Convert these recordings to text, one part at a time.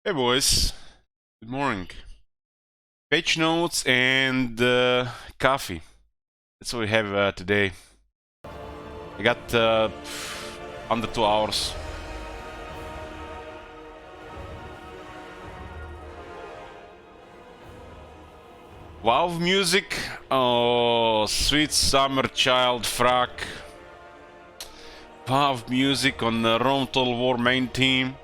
Hey boys, good morning. Page notes and coffee. That's what we have today. I got under 2 hours. Wow music. Oh, sweet summer child frack. Wow music on the Rome Total War main team.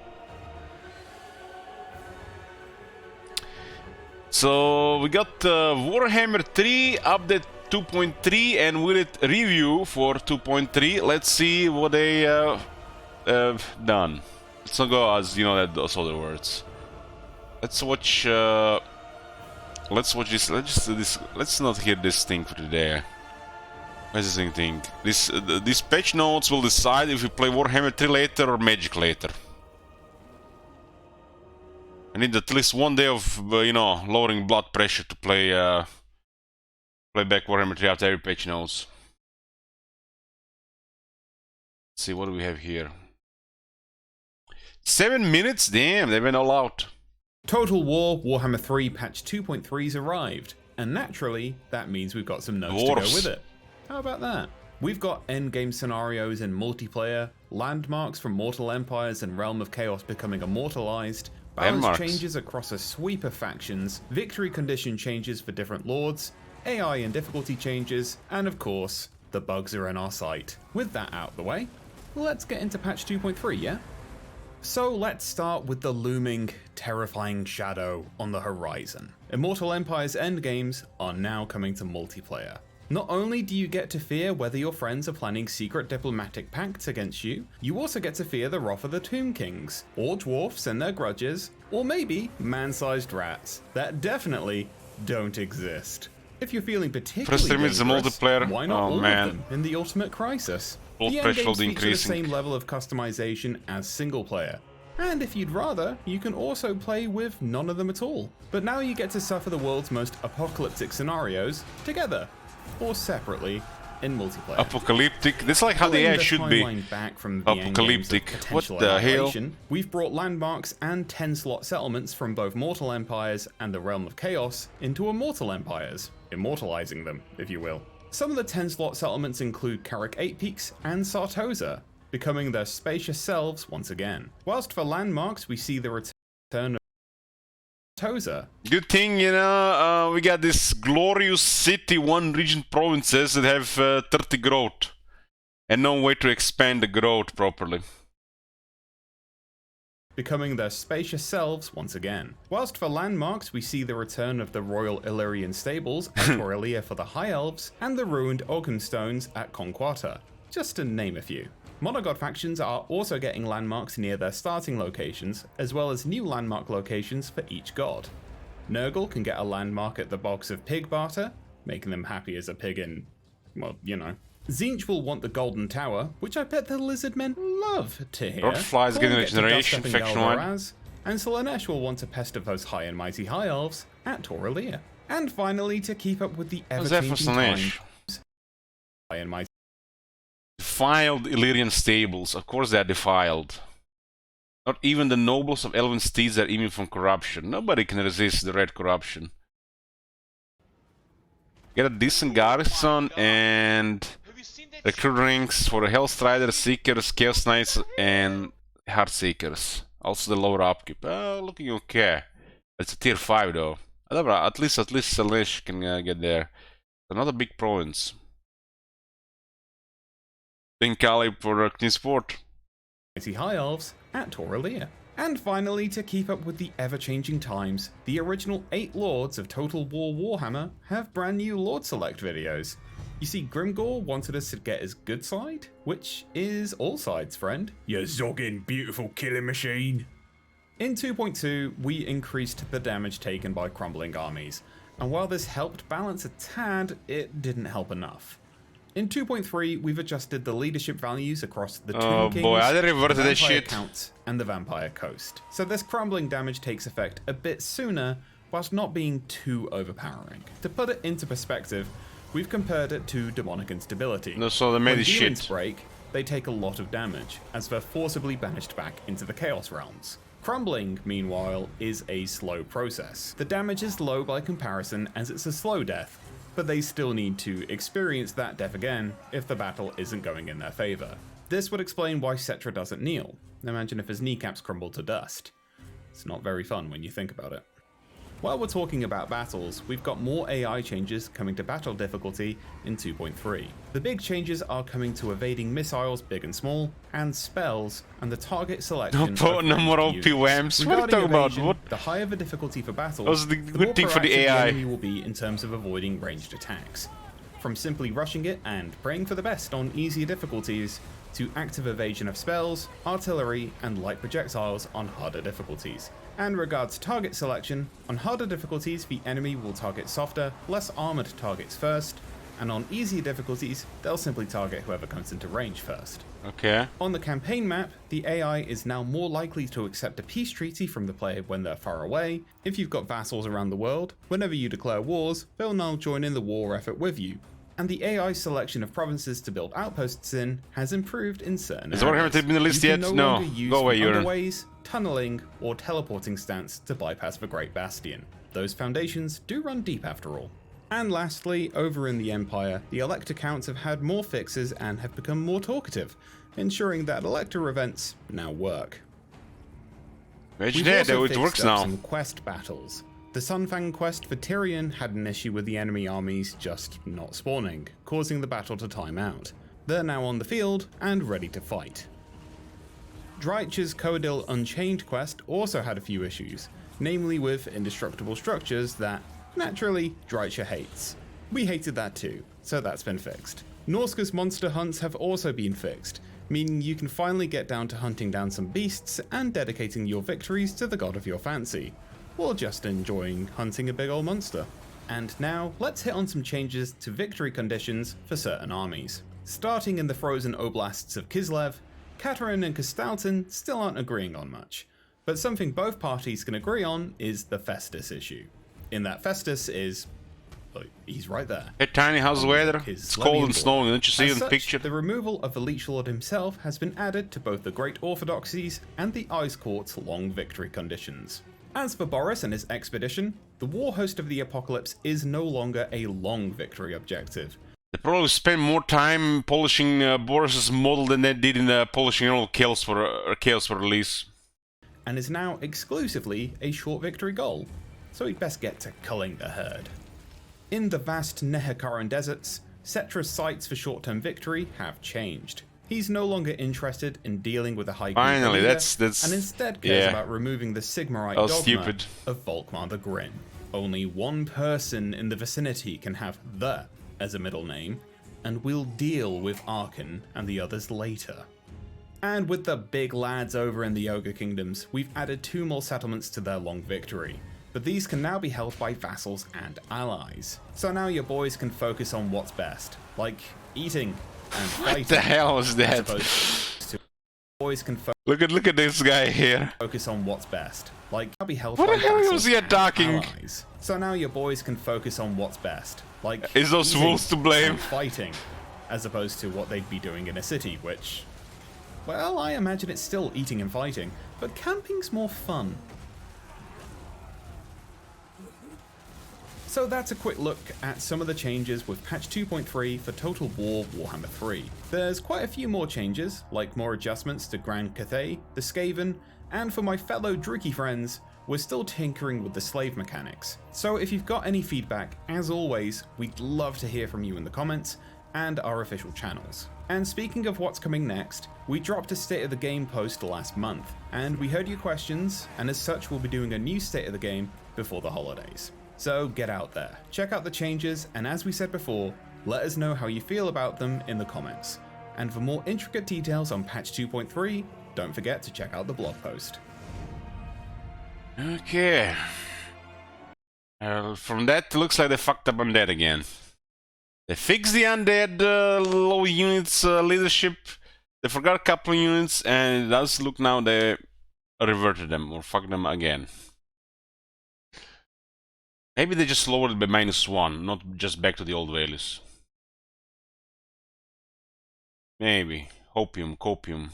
So we got Warhammer 3 update 2.3 and with it review for 2.3. Let's see what they done. Let's not go as you know those other words. Let's watch. Let's watch this. Let's do this. Let's not hear this thing for today. What's this thing? These patch notes will decide if we play Warhammer 3 later or Magic later. I need at least one day of, lowering blood pressure to play back Warhammer 3 after every patch notes. Let's see, what do we have here? 7 minutes? Damn, they went all out. Total War Warhammer 3 patch 2.3's arrived, and naturally, that means we've got some notes to go with it. How about that? We've got endgame scenarios in multiplayer, landmarks from Mortal Empires and Realm of Chaos becoming immortalized, balance changes across a sweep of factions, victory condition changes for different lords, AI and difficulty changes, and of course, the bugs are in our sight. With that out of the way, let's get into patch 2.3, yeah? So let's start with the looming, terrifying shadow on the horizon. Immortal Empire's endgames are now coming to multiplayer. Not only do you get to fear whether your friends are planning secret diplomatic pacts against you, you also get to fear the wrath of the Tomb Kings, or dwarfs and their grudges, or maybe man-sized rats that definitely don't exist. If you're feeling particularly dangerous, multiplayer. why not all of them in the Ultimate Crisis? The endgames feature the same level of customization as single player. And if you'd rather, you can also play with none of them at all. But now you get to suffer the world's most apocalyptic scenarios together, or separately, in multiplayer. Apocalyptic? This is like how the AI should be. Back from the Apocalyptic. What the hell? We've brought landmarks and 10-slot settlements from both Mortal Empires and the Realm of Chaos into Immortal Empires, immortalizing them, if you will. Some of the 10-slot settlements include Carrick 8 Peaks and Sartosa, becoming their spacious selves once again. Whilst for landmarks, we see the return of Sartosa. Good thing, we got this glorious city, one region provinces that have 30 growth. And no way to expand the growth properly. Becoming their spacious selves once again. Whilst for landmarks, we see the return of the Royal Illyrian Stables at Torelia for the High Elves, and the ruined Oaken Stones at Conquata, just to name a few. Monogod factions are also getting landmarks near their starting locations, as well as new landmark locations for each god. Nurgle can get a landmark at the Bogs of Pigbarter, making them happy as a pig in, well, you know. Tzeentch will want the Golden Tower, which I bet the Lizardmen love to hear. Rotfly's getting a generation, faction 1. And Slaanesh will want to pester those high and mighty high elves at Torelia. And finally, to keep up with the ever-changing times, high and mighty defiled Illyrian stables. Of course they're defiled. Not even the nobles of elven steeds are immune from corruption. Nobody can resist the red corruption. Get a decent garrison and recruit rings for the Hellstriders, Seekers, Chaos Knights, and Heartseekers. Also the lower upkeep. Looking okay. It's a tier 5 though. At least Slaanesh can get there. Another big province. Think Cali for Kingsport. High Elves at Torelia. And finally, to keep up with the ever-changing times, the original 8 Lords of Total War Warhammer have brand new Lord Select videos. You see, Grimgor wanted us to get his good side, which is all sides, friend. You zogging beautiful killing machine. In 2.2, we increased the damage taken by crumbling armies, and while this helped balance a tad, it didn't help enough. In 2.3, we've adjusted the leadership values across the Tomb Kings, the Vampire Counts, and the Vampire Coast. So this crumbling damage takes effect a bit sooner, whilst not being too overpowering. To put it into perspective, we've compared it to demonic instability. No, so they made when shit. Break, they take a lot of damage, as they're forcibly banished back into the Chaos Realms. Crumbling, meanwhile, is a slow process. The damage is low by comparison as it's a slow death, but they still need to experience that death again if the battle isn't going in their favor. This would explain why Cetra doesn't kneel. Imagine if his kneecaps crumbled to dust. It's not very fun when you think about it. While we're talking about battles, we've got more AI changes coming to battle difficulty in 2.3. The big changes are coming to evading missiles big and small, and spells, and the target selection. No more OP whams. What are you talking about? What? The higher the difficulty for battles, That was the good thing for the more proactive AI. the enemy will be in terms of avoiding ranged attacks. From simply rushing it and praying for the best on easier difficulties, to active evasion of spells, artillery, and light projectiles on harder difficulties. And regards target selection, on harder difficulties the enemy will target softer, less armored targets first, and on easier difficulties they'll simply target whoever comes into range first. Okay. On the campaign map, the AI is now more likely to accept a peace treaty from the player when they're far away. If you've got vassals around the world, whenever you declare wars, they'll now join in the war effort with you. And the AI selection of provinces to build outposts in has improved in certain areas. Has Warhammer 3 been in the list You yet? can No. longer use Go away, the Euron. underways, tunneling, or teleporting stance to bypass the Great Bastion. Those foundations do run deep after all. And lastly, over in the Empire, the Elector counts have had more fixes and have become more talkative, ensuring that Elector events now work. Which We've did, also it fixed works up now. some quest battles. The Sunfang quest for Tyrion had an issue with the enemy armies just not spawning, causing the battle to time out. They're now on the field and ready to fight. Drych's Coadil Unchained quest also had a few issues, namely with indestructible structures that, naturally, Drycha hates. We hated that too, so that's been fixed. Norska's monster hunts have also been fixed, meaning you can finally get down to hunting down some beasts and dedicating your victories to the god of your fancy, or just enjoying hunting a big old monster. And now, let's hit on some changes to victory conditions for certain armies. Starting in the frozen oblasts of Kislev, Katerin and Kastalton still aren't agreeing on much, but something both parties can agree on is the Festus issue. In that Festus is... oh, he's right there. Hey Tiny, how's the weather? His It's cold and Slavian snowing, border. don't you see As in the such, picture? the removal of the Leech Lord himself has been added to both the Great Orthodoxies and the Ice Court's long victory conditions. As for Boris and his expedition, the war host of the apocalypse is no longer a long victory objective. They probably spend more time polishing Boris's model than they did in polishing all Chaos for release. And is now exclusively a short victory goal, so he'd best get to culling the herd. In the vast Nehekaran deserts, Cetra's sights for short-term victory have changed. He's no longer interested in dealing with a high Finally, leader, that's and instead cares yeah. about removing the Sigmarite That was dogma stupid. of Volkmar the Grim. Only one person in the vicinity can have the as a middle name, and we'll deal with Arkan and the others later. And with the big lads over in the Ogre Kingdoms, we've added 2 more settlements to their long victory, but these can now be held by vassals and allies. So now your boys can focus on what's best, like eating and fighting. What the hell was that? as opposed to boys can Look at this guy here. focus on what's best, like now be held What by the hell vassals was he and attacking? allies. So now your boys can focus on what's best, like Is those eating wolves to blame? and fighting, as opposed to what they'd be doing in a city, which, well, I imagine it's still eating and fighting, but camping's more fun. So that's a quick look at some of the changes with patch 2.3 for Total War Warhammer 3. There's quite a few more changes, like more adjustments to Grand Cathay, the Skaven, and for my fellow Druki friends, we're still tinkering with the slave mechanics. So if you've got any feedback, as always, we'd love to hear from you in the comments and our official channels. And speaking of what's coming next, we dropped a State of the Game post last month, and we heard your questions, and as such we'll be doing a new State of the Game before the holidays. So get out there, check out the changes, and as we said before, let us know how you feel about them in the comments. And for more intricate details on patch 2.3, don't forget to check out the blog post. Okay. From that, it looks like they fucked up Undead again. They fixed the Undead low units leadership. They forgot a couple of units, and it does look now they reverted them or fucked them again. Maybe they just lowered it by -1, not just back to the old values. Maybe. Hopium, copium.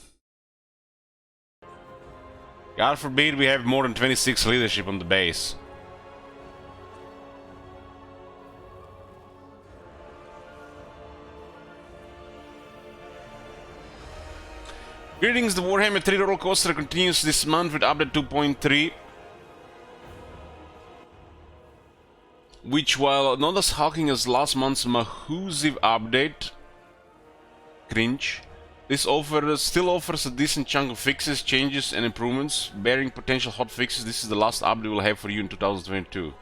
God forbid we have more than 26 leadership on the base. Greetings, the Warhammer 3 roller coaster continues this month with update 2.3. Which, while not as hulking as last month's massive update, cringe, this still offers a decent chunk of fixes, changes and improvements. Bearing potential hot fixes, this is the last update we'll have for you in 2022.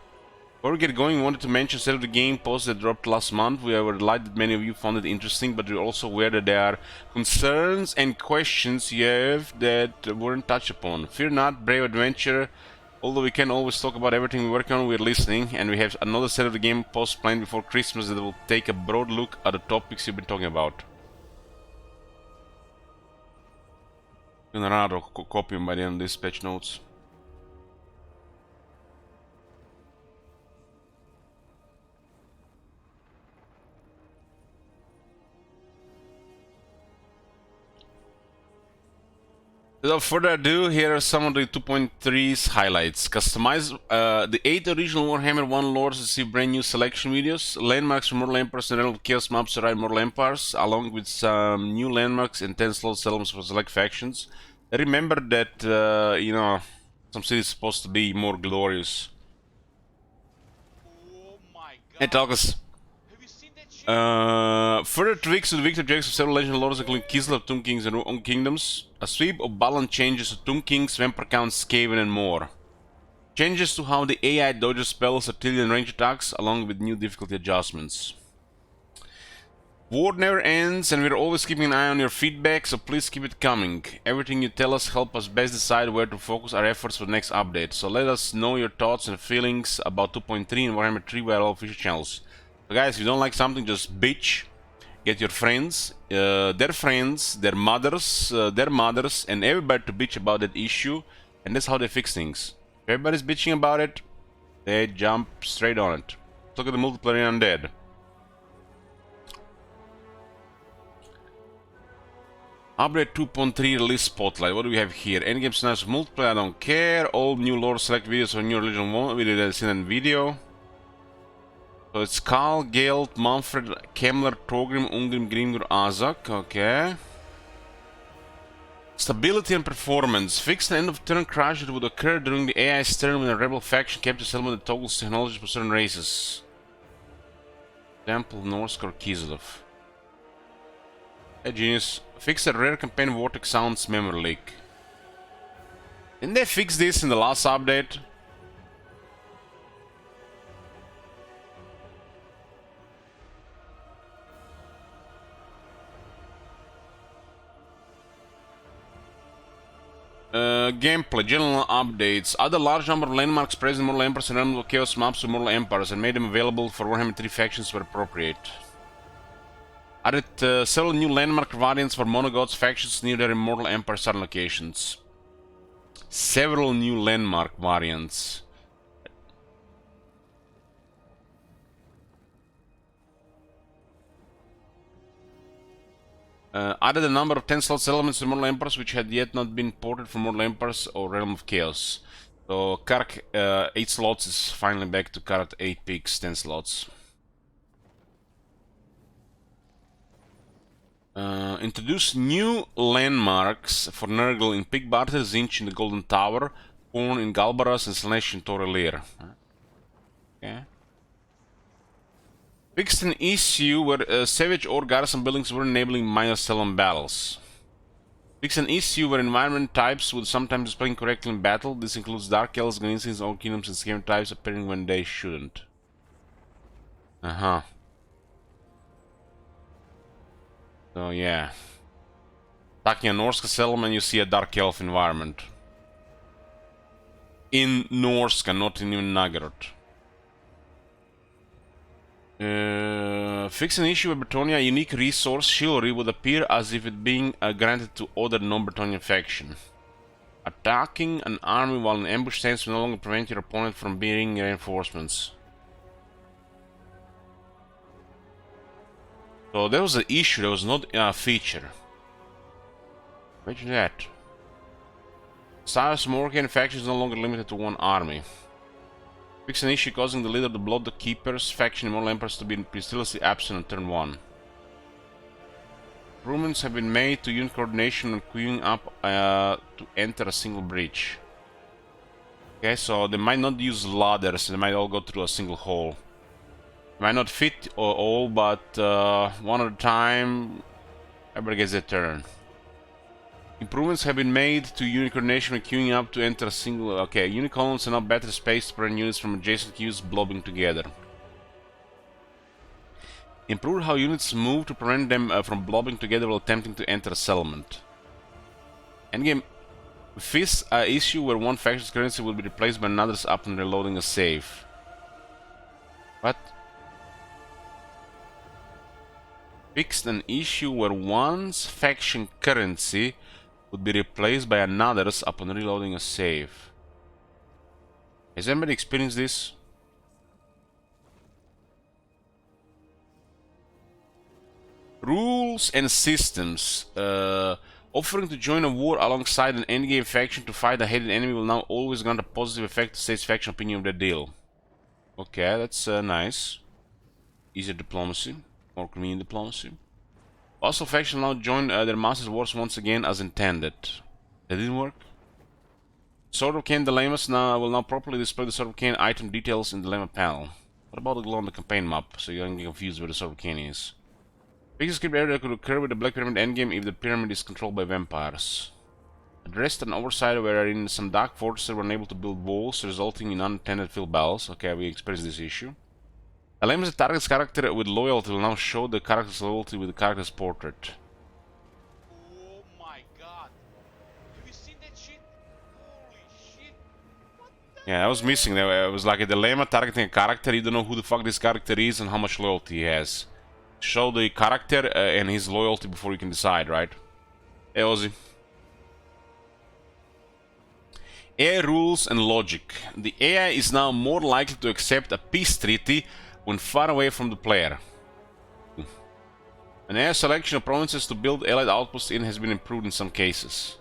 Before we get going, we wanted to mention State of the Game post that dropped last month. We were delighted that many of you found it interesting, but we're also aware that there are concerns and questions you have that weren't touched upon. Fear not, brave adventurer. Although we can't always talk about everything we work on, we're listening, and we have another State of the Game post planned before Christmas that will take a broad look at the topics you've been talking about. I'm gonna run out of copy by the end of this patch notes. Without further ado, here are some of the 2.3's highlights. Customize the 8 original Warhammer 1 lores receive brand new selection videos. Landmarks from Mortal Empires and Elf and Kislev maps arrive in Mortal Empires, along with some new landmarks and 10 slot settlements for select factions. Remember that, you know, some cities are supposed to be more glorious. Oh my god. Hey, Talkus. Further tweaks to the victory objectives of several legendary lords including Kislev, Tomb Kings and Own Kingdoms. A sweep of balance changes to Tomb Kings, Vampire Counts, Skaven and more. Changes to how the AI dodges spells, artillery and range attacks, along with new difficulty adjustments. War never ends and we're always keeping an eye on your feedback, so please keep it coming. Everything you tell us helps us best decide where to focus our efforts for the next update, so let us know your thoughts and feelings about 2.3 and Warhammer 3 via all official channels. So guys, if you don't like something, just bitch. Get your friends, their mothers, and everybody to bitch about that issue, and that's how they fix things. If everybody's bitching about it, they jump straight on it. Look at the multiplayer in Undead. Update 2.3 release spotlight. What do we have here? Endgame scenarios multiplayer, I don't care. All new lore select videos for new religion 1. We did a in video. So it's Karl, Gale, Manfred, Kemmler, Torgrim, Ungrim, Grimgur, Azak. Okay. Stability and performance. Fixed end of turn crash that would occur during the AI's turn when a rebel faction captures element that toggles technology for certain races. Example, Norsk or Kislev. Hey, genius. Fix a rare campaign vortex sounds memory leak. Didn't they fix this in the last update? Gameplay, general updates. Add a large number of landmarks present in Mortal Empires and Realm of Chaos maps to Mortal Empires and made them available for Warhammer 3 factions where appropriate. Added several new landmark variants for Monogods factions near their Mortal Empire southern locations. Several new landmark variants. Added a number of 10 slot elements to Mortal Empires which had yet not been ported from Mortal Empires or Realm of Chaos. So Kark 8 slots is finally back to Kark 8 picks, 10 slots. Introduce new landmarks for Nurgle in Pigbarter, Zinch in the Golden Tower, Horn in Galbaras and Slanesh in Torrelir. Okay. Fixed an issue where Savage or Garrison buildings were enabling minor settlement battles. Fixed an issue where environment types would sometimes display incorrectly in battle. This includes Dark Elves, Galinsins, Old Kingdoms, and Skaven types appearing when they shouldn't. So yeah. Attacking a Norse settlement, you see a Dark Elf environment. In Norska, not in even Nagarot. Fix an issue with Bretonnia, a unique resource, chivalry, would appear as if it being granted to other non-Bretonnian faction. Attacking an army while in ambush stance will no longer prevent your opponent from bearing reinforcements. So there was an issue, there was not a feature. Imagine that. Size of Morgan faction is no longer limited to one army. Fix an issue causing the leader of the Blood Keepers faction in Immortal Empires to be mysteriously absent on turn 1. Improvements have been made to unit coordination and queuing up to enter a single breach. Okay, so they might not use ladders, they might all go through a single hole. Might not fit all, but one at a time, everybody gets their turn. Improvements have been made to unit coordination and queuing up to enter a single... Okay, unit columns are now better spaced to prevent units from adjacent queues blobbing together. Improve how units move to prevent them from blobbing together while attempting to enter a settlement. Endgame fixed an issue where one faction's currency will be replaced by another's upon reloading a save. What? Fixed an issue where one's faction currency would be replaced by another's upon reloading a save. Has anybody experienced this? Rules and systems. Offering to join a war alongside an endgame faction to fight a hated enemy will now always grant a positive effect to state's faction opinion of the deal. Okay, that's nice. Easier diplomacy. More convenient diplomacy. Also, faction now join their master's wars once again as intended. That didn't work. Sword of Cain dilemmas will now properly display the Sword of Cain item details in the dilemma panel. What about the glow on the campaign map, so you don't get confused where the Sword of Cain is? Fix a script error that could occur with the Black Pyramid endgame if the pyramid is controlled by vampires. Addressed an oversight wherein some dark fortresses were unable to build walls, resulting in unintended field battles. Okay, we experienced this issue. Allows the target's character with loyalty will now show the character's loyalty with the character's portrait. Oh my god. Have you seen that shit? Holy shit. What the Yeah, I was missing that. It was like a dilemma targeting a character. You don't know who the fuck this character is and how much loyalty he has. Show the character and his loyalty before you can decide, right? Hey, Ozzy. AI rules and logic. The AI is now more likely to accept a peace treaty when far away from the player. An AI selection of provinces to build allied outposts in has been improved in some cases.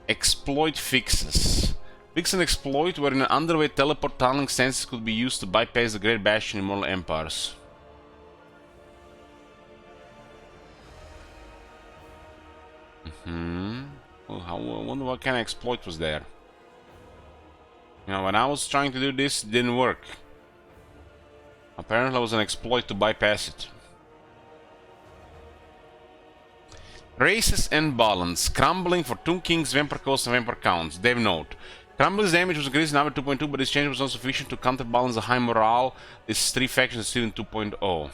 Exploit fixes. Fix an exploit wherein an underway teleport tunneling stances could be used to bypass the Great Bastion in Immortal Empires. Well, I wonder what kind of exploit was there. You know, when I was trying to do this, it didn't work. Apparently, it was an exploit to bypass it. Races and balance. Crumbling for Tomb Kings, Vampire Coast, and Vampire Counts. Dev note. Crumble's damage was increased in Number 2.2, but this change was not sufficient to counterbalance the high morale these three factions still in 2.0.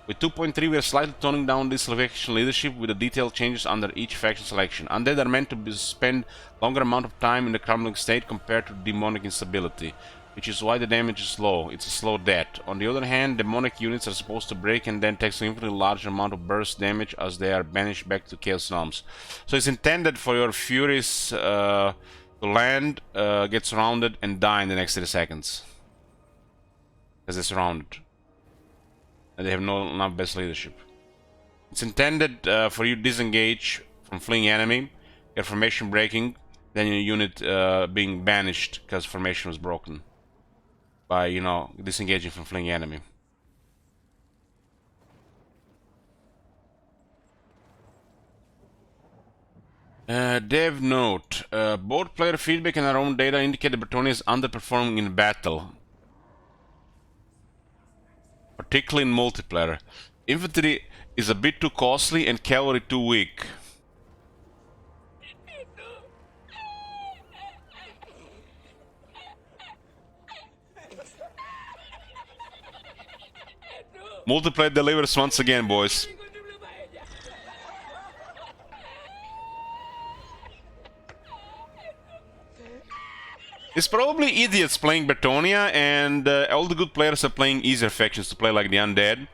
With 2.3, we are slightly toning down this faction leadership with the detailed changes under each faction selection. Undead are meant to spend longer amount of time in the crumbling state compared to demonic instability, which is why the damage is low. It's a slow death. On the other hand, demonic units are supposed to break and then take significantly larger amount of burst damage as they are banished back to Chaos Realms. So it's intended for your Furies to land, get surrounded, and die in the next 30 seconds. As they're surrounded. And they have no enough best leadership. It's intended for you to disengage from fleeing enemy, get formation breaking, then your unit being banished because formation was broken. By, you know, disengaging from fleeing enemy. Dev note. Both player feedback and our own data indicate that Bretonnia is underperforming in battle. Particularly in multiplayer. Infantry is a bit too costly and cavalry too weak. Multiplayer delivers once again, boys. It's probably idiots playing Bretonnia, and all the good players are playing easier factions to play, like the Undead.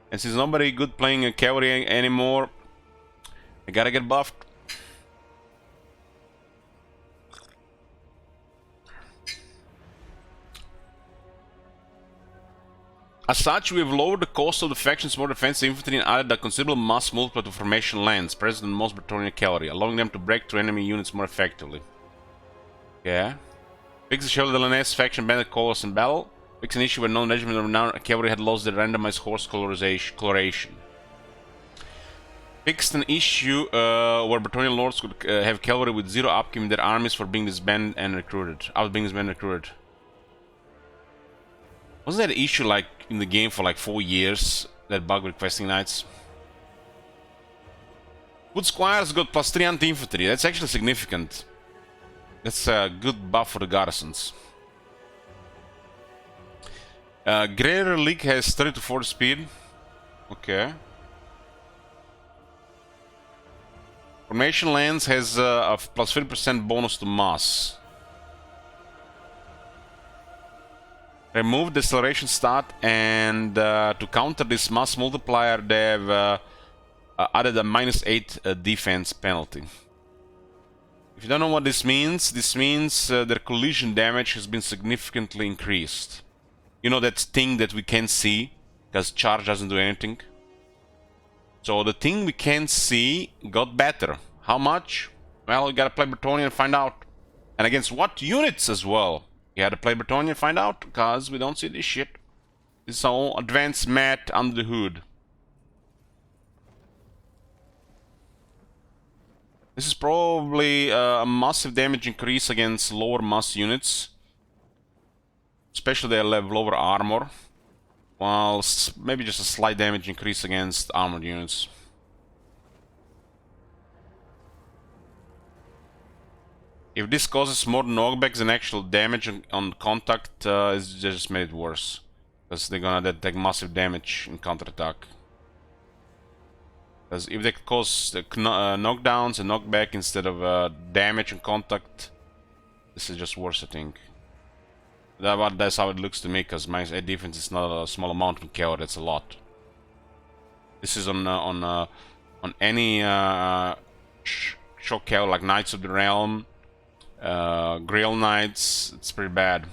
And since nobody good playing a cavalry anymore, I gotta get buffed. As such, we have lowered the cost of the faction's more defensive infantry and added a considerable mass multiplier to formation lands present in most Bretonnia cavalry, allowing them to break through enemy units more effectively. Yeah. Fix the Chevalier de Lannes faction bandit colors in battle. Fix an issue where non-regiment of renowned cavalry had lost their randomized horse coloration. Fixed an issue where Bretonnia lords could have cavalry with 0 upkeep in their armies for being disbanded and recruited. Wasn't that an issue like in the game for like 4 years? That bug with questing knights. Wood squires got +3 anti-infantry. That's actually significant. That's a good buff for the garrisons. Greater League has 30 to 40 speed. Okay. Formation Lands has a +50% bonus to mass. Remove the acceleration stat, and to counter this mass multiplier, they have added a -8 defense penalty. If you don't know what this means their collision damage has been significantly increased. You know that thing that we can't see, because charge doesn't do anything? So the thing we can't see got better. How much? Well, you gotta play Bretonnia and find out. And against what units as well? You gotta play Bretonnia and find out, because we don't see this shit. This is all advanced math under the hood. This is probably a massive damage increase against lower mass units. Especially they have lower armor. While maybe just a slight damage increase against armored units. If this causes more knockbacks than actual damage on contact, it's just made it worse. Because they're gonna take massive damage in counterattack. Because if they cause knockdowns and knockback instead of damage and contact, this is just worse, I think. That's how it looks to me, because my defense is not a small amount of cavalry, that's a lot. This is on any shock cavalry, like Knights of the Realm, Grail Knights, it's pretty bad.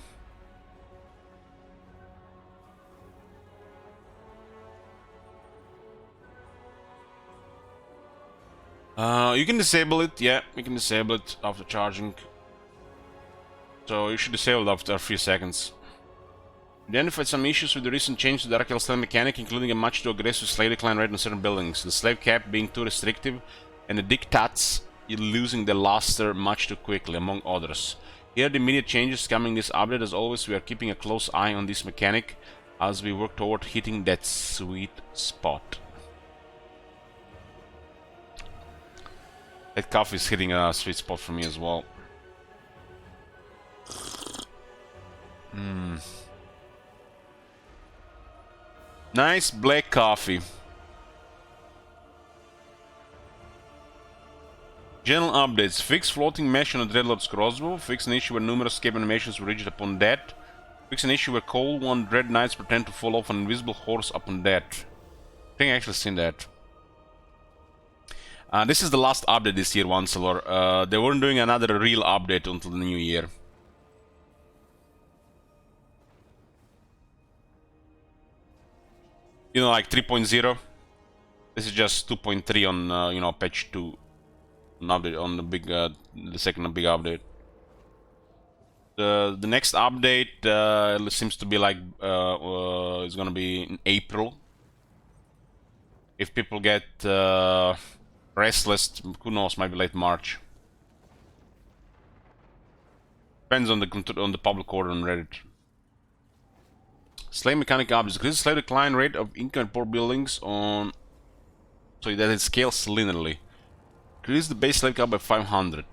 You can disable it, yeah, you can disable it after charging. So you should disable it after a few seconds. Identified some issues with the recent change to the Dark Elf slave mechanic, including a much too aggressive slave decline rate on certain buildings, the slave cap being too restrictive, and the diktats losing their luster much too quickly, among others. Here are the immediate changes coming this update. As always, we are keeping a close eye on this mechanic as we work toward hitting that sweet spot. That coffee is hitting a sweet spot for me as well. Nice black coffee. General updates. Fix floating mesh on the Dreadlord's crossbow. Fix an issue where numerous escape animations were rigid upon death. Fix an issue where cold one Dread Knights pretend to fall off an invisible horse upon death. I think I actually seen that. This is the last update this year, Oncelor. They weren't doing another real update until the new year. You know, like 3.0. This is just 2.3 on, you know, patch 2. An update on the big, the second big update. The next update seems to be like it's gonna be in April. If people get restless, who knows? Might be late March. Depends on the public order on Reddit. Slave mechanic updates. Increase the slave decline rate of income and poor buildings on so that it scales linearly. Increase the base slave cap by 500.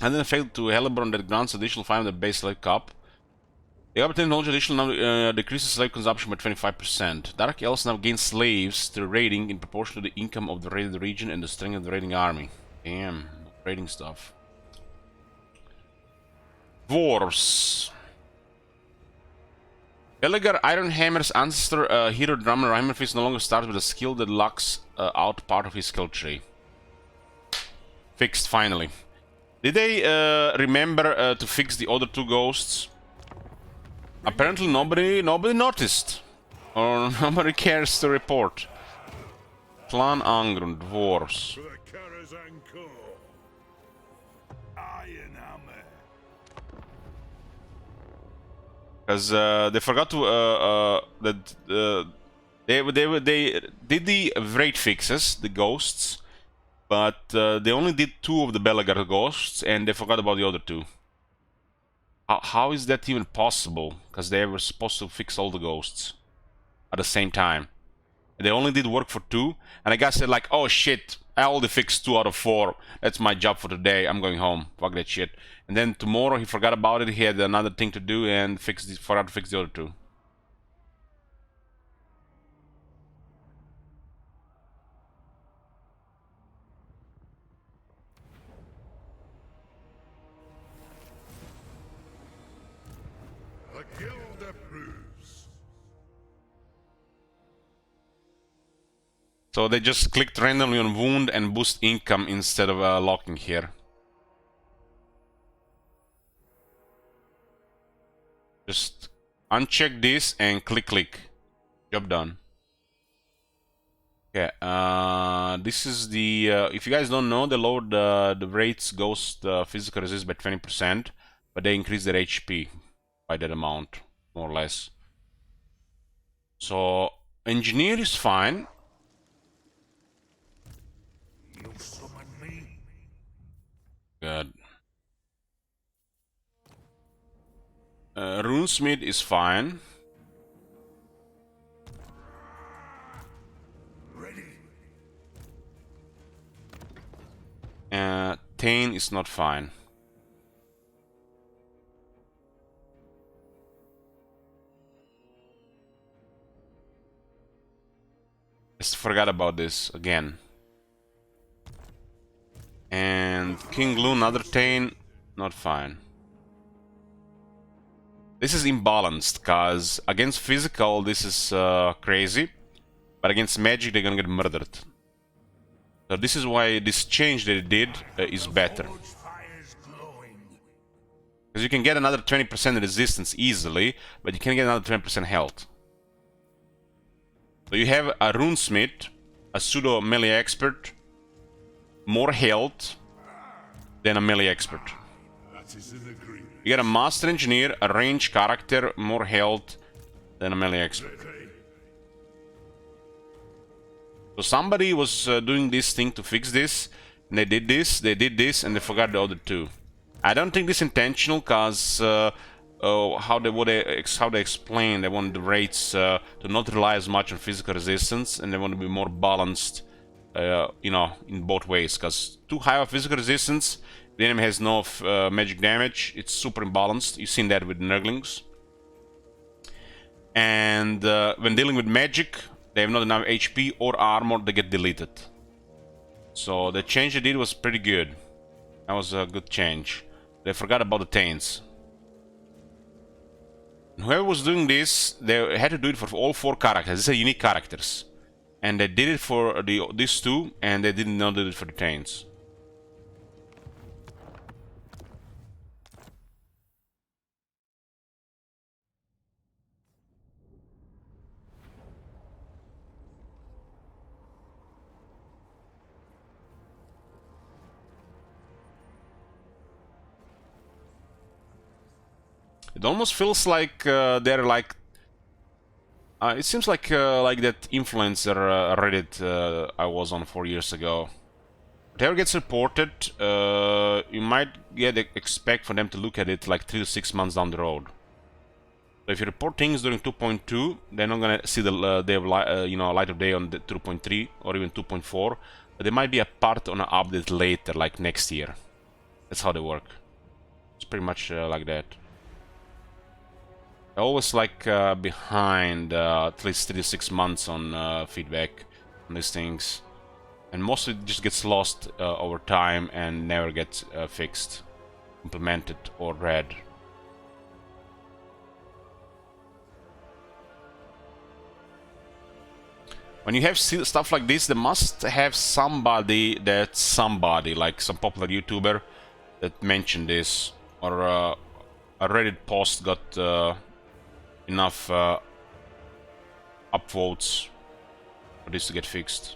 And then failed to Hellborn that grants additional 500 base slave cap. The updated knowledge additional decreases slave consumption by 25%. Dark Elves now gain slaves to raiding in proportion to the income of the raided region and the strength of the raiding army. Damn, raiding stuff. Dwarves. Elgar Ironhammer's ancestor, hero drummer Heimerfist no longer starts with a skill that locks out part of his skill tree. Fixed, finally. Did they remember to fix the other two ghosts? Apparently nobody noticed. Or nobody cares to report. Clan Angrun, dwarves. because they forgot to they did the raid fixes, the ghosts, but they only did 2 of the Belagar ghosts, and they forgot about the other 2. How is that even possible? Because they were supposed to fix all the ghosts at the same time. They only did work for 2, and the guy said like, "Oh shit, I only fixed 2 out of 4. That's my job for today. I'm going home. Fuck that shit." And then tomorrow he forgot about it. He had another thing to do and forgot to fix the other 2. The guild approves. So they just clicked randomly on wound and boost income instead of locking here. Just uncheck this and click. Job done. Okay, this is the... if you guys don't know, they lowered the raid's ghost physical resist by 20%, but they increased their HP by that amount, more or less. So, engineer is fine. You summon me. Good. Runesmith is fine. Ready. Tane is not fine. Just forgot about this again. And King Lu, another Tane, not fine. This is imbalanced, cause against physical this is crazy, but against magic they're gonna get murdered. So this is why this change they did is better. Because you can get another 20% resistance easily, but you can get another 20% health. So you have a Runesmith, a pseudo melee expert, more health than a melee expert. That is an agreement. You get a master engineer, a range character, more health than a melee expert. So somebody was doing this thing to fix this, and they did this, and they forgot the other 2. I don't think this is intentional, cause how they explain, they want the raids to not rely as much on physical resistance, and they want to be more balanced, you know, in both ways. Cause too high of physical resistance, the enemy has no magic damage. It's super imbalanced. You've seen that with Nurglings. And when dealing with magic, they have not enough HP or armor, they get deleted. So the change they did was pretty good. That was a good change. They forgot about the Tanes. Whoever was doing this, they had to do it for all 4 characters. These are unique characters. And they did it for these 2, and they did not do it for the Tanes. It almost feels like they're like... it seems like that influencer Reddit I was on 4 years ago. Whatever gets reported, you might expect for them to look at it like 3 to 6 months down the road. So if you report things during 2.2, they're not gonna see the day of light of day on the 2.3 or even 2.4, but there might be a part on an update later, like next year. That's how they work. It's pretty much like that. I always like behind at least 3 to 6 months on feedback on these things, and most of it just gets lost over time and never gets fixed, implemented, or read. When you have stuff like this, they must have somebody like some popular YouTuber that mentioned this, or a Reddit post got enough upvotes for this to get fixed.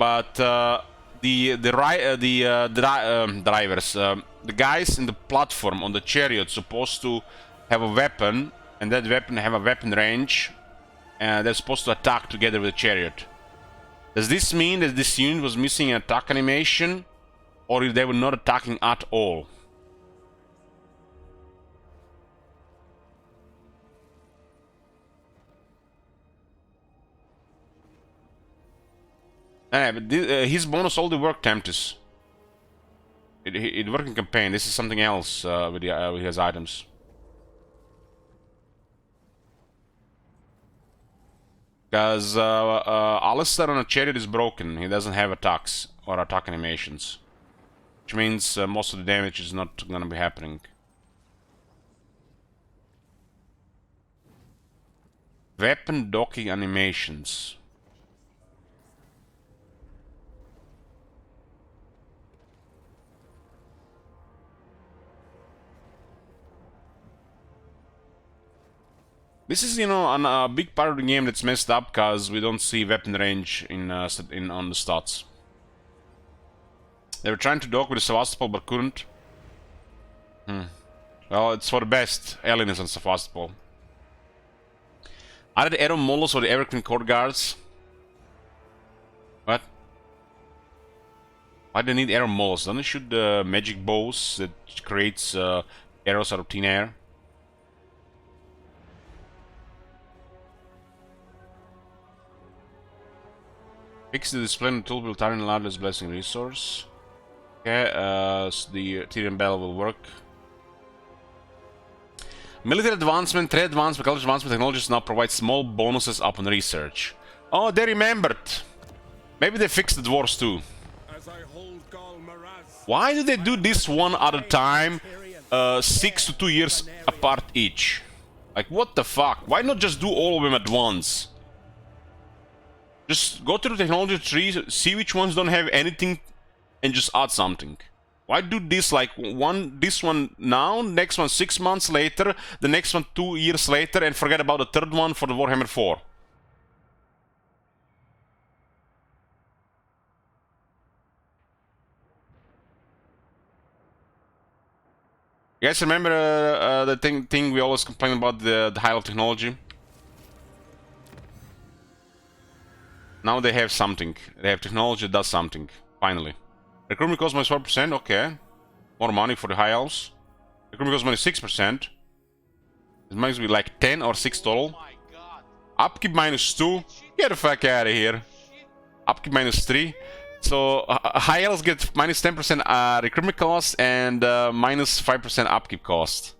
but drivers, the guys in the platform on the chariot supposed to have a weapon, and that weapon have a weapon range, and they're supposed to attack together with the chariot. Does this mean that this unit was missing an attack animation, or they were not attacking at all? But his bonus only worked Tempest. It worked in campaign. This is something else with his items. Because Alistair on a chariot is broken. He doesn't have attacks or attack animations. Which means most of the damage is not gonna be happening. Weapon docking animations. This is, you know, a big part of the game that's messed up because we don't see weapon range on the stats. They were trying to dock with the Sevastopol but couldn't. Well, it's for the best. Alien is on Sevastopol. Are the arrow models or the Evergreen Court Guards? What? Why do they need arrow models? Don't they shoot the magic bows that creates arrows out of thin air? Fix the display on the tool will turn in loudest blessing resource. Okay, so the Tyrian Bell will work. Military advancement, trade advancement, culture advancement technologies now provide small bonuses upon research. Oh, they remembered. Maybe they fixed the dwarves too. Why do they do this one at a time, 6 to 2 years apart each? Like, what the fuck? Why not just do all of them at once? Just go to the technology tree, see which ones don't have anything, and just add something. Why do this like this one now, next one 6 months later, the next one 2 years later, and forget about the third one for the Warhammer 4? You guys remember the thing we always complain about, the high level technology? Now they have something. They have technology that does something. Finally. Recruitment cost minus 4%. Okay. More money for the high elves. Recruitment cost minus 6%. It might be like 10 or 6 total. Upkeep minus 2. Get the fuck out of here. Upkeep minus 3. So high elves get minus 10% recruitment cost and minus 5% upkeep cost.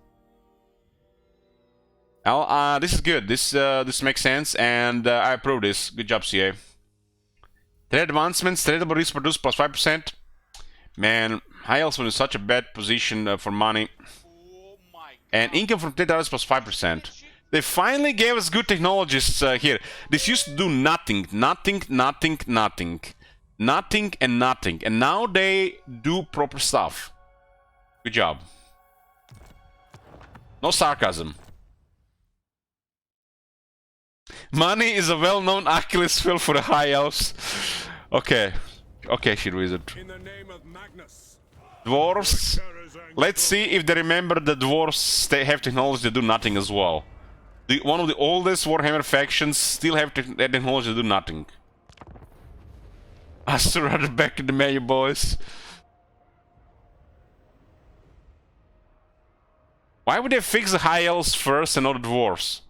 Well, this is good. This makes sense, and I approve this. Good job, CA. Trade advancements, tradable resource produced plus 5%. Man, high elves were in such a bad position for money. And income from trade artists plus 5%. They finally gave us good technologists here. This used to do nothing, nothing, nothing, nothing. Nothing and nothing. And now they do proper stuff. Good job. No sarcasm. Money is a well-known Achilles wheel for the high elves. Okay. Okay, shit wizard. Dwarves. Let's see if they remember the dwarves have technology to do nothing as well. One of the oldest Warhammer factions still have technology to do nothing. I surrender back in the menu, boys. Why would they fix the high elves first and not the dwarves?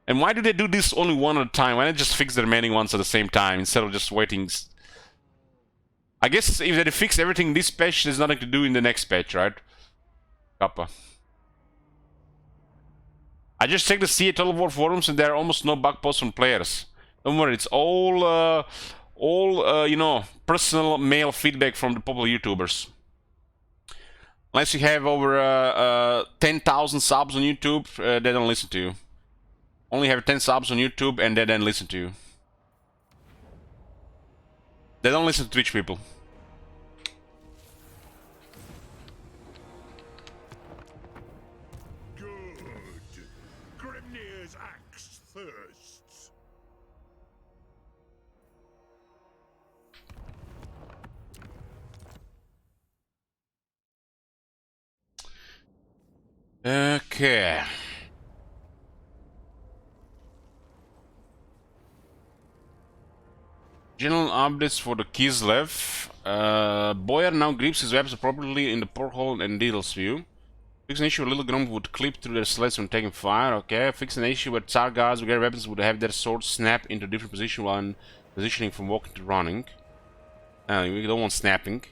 And why do they do this only one at a time? Why not just fix the remaining ones at the same time instead of just waiting? I guess if they fix everything in this patch, there's nothing to do in the next patch, right? Kappa. I just checked the CA Total War forums and there are almost no bug posts from players. Don't worry, it's all you know, personal mail feedback from the popular YouTubers. Unless you have over 10,000 subs on YouTube, they don't listen to you. Only have 10 subs on YouTube and they then listen to you. They don't listen to Twitch people. Good. Grimnir's axe thirsts. Okay. General updates for the Kislev. Boyar now grips his weapons appropriately in the porthole and deals view. Fix an issue where little grump would clip through their sleds when taking fire. Okay. Fix an issue where Tsar guards with their weapons would have their swords snap into different position while positioning from walking to running. We don't want snapping.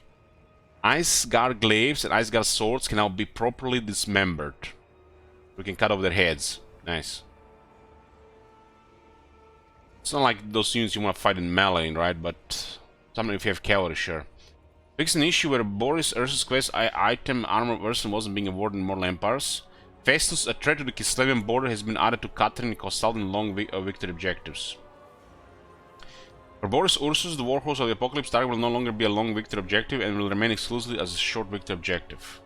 Ice guard glaives and ice guard swords can now be properly dismembered. We can cut off their heads. Nice. It's not like those units you want to fight in melee, right? But something if you have cavalry, sure. Fix an issue where Boris Ursus quest item armor version wasn't being awarded in more empires. Festus, a threat to the Kislevian border, has been added to Catherine and Costaldan long victory objectives. For Boris Ursus, the Warhorse of the Apocalypse target will no longer be a long victory objective and will remain exclusively as a short victory objective.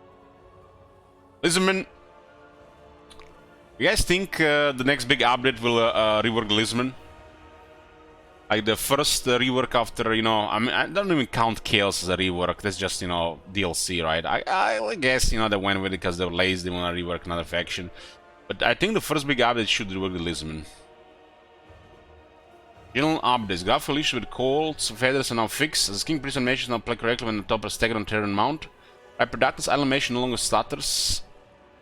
Lizardman, you guys think the next big update will rework Lizardman? Like the first rework after, you know, I mean, I don't even count Chaos as a rework, that's just, you know, DLC, right? I guess, you know, they went with it because they were lazy, they want to rework another faction. But I think the first big update should rework the Lizardman. General updates. Graphical issues with colts, feathers are now fixed. The King Priest animations now play correctly when the top is staggered on Terran Mount. Hyperductus animation no longer stutters.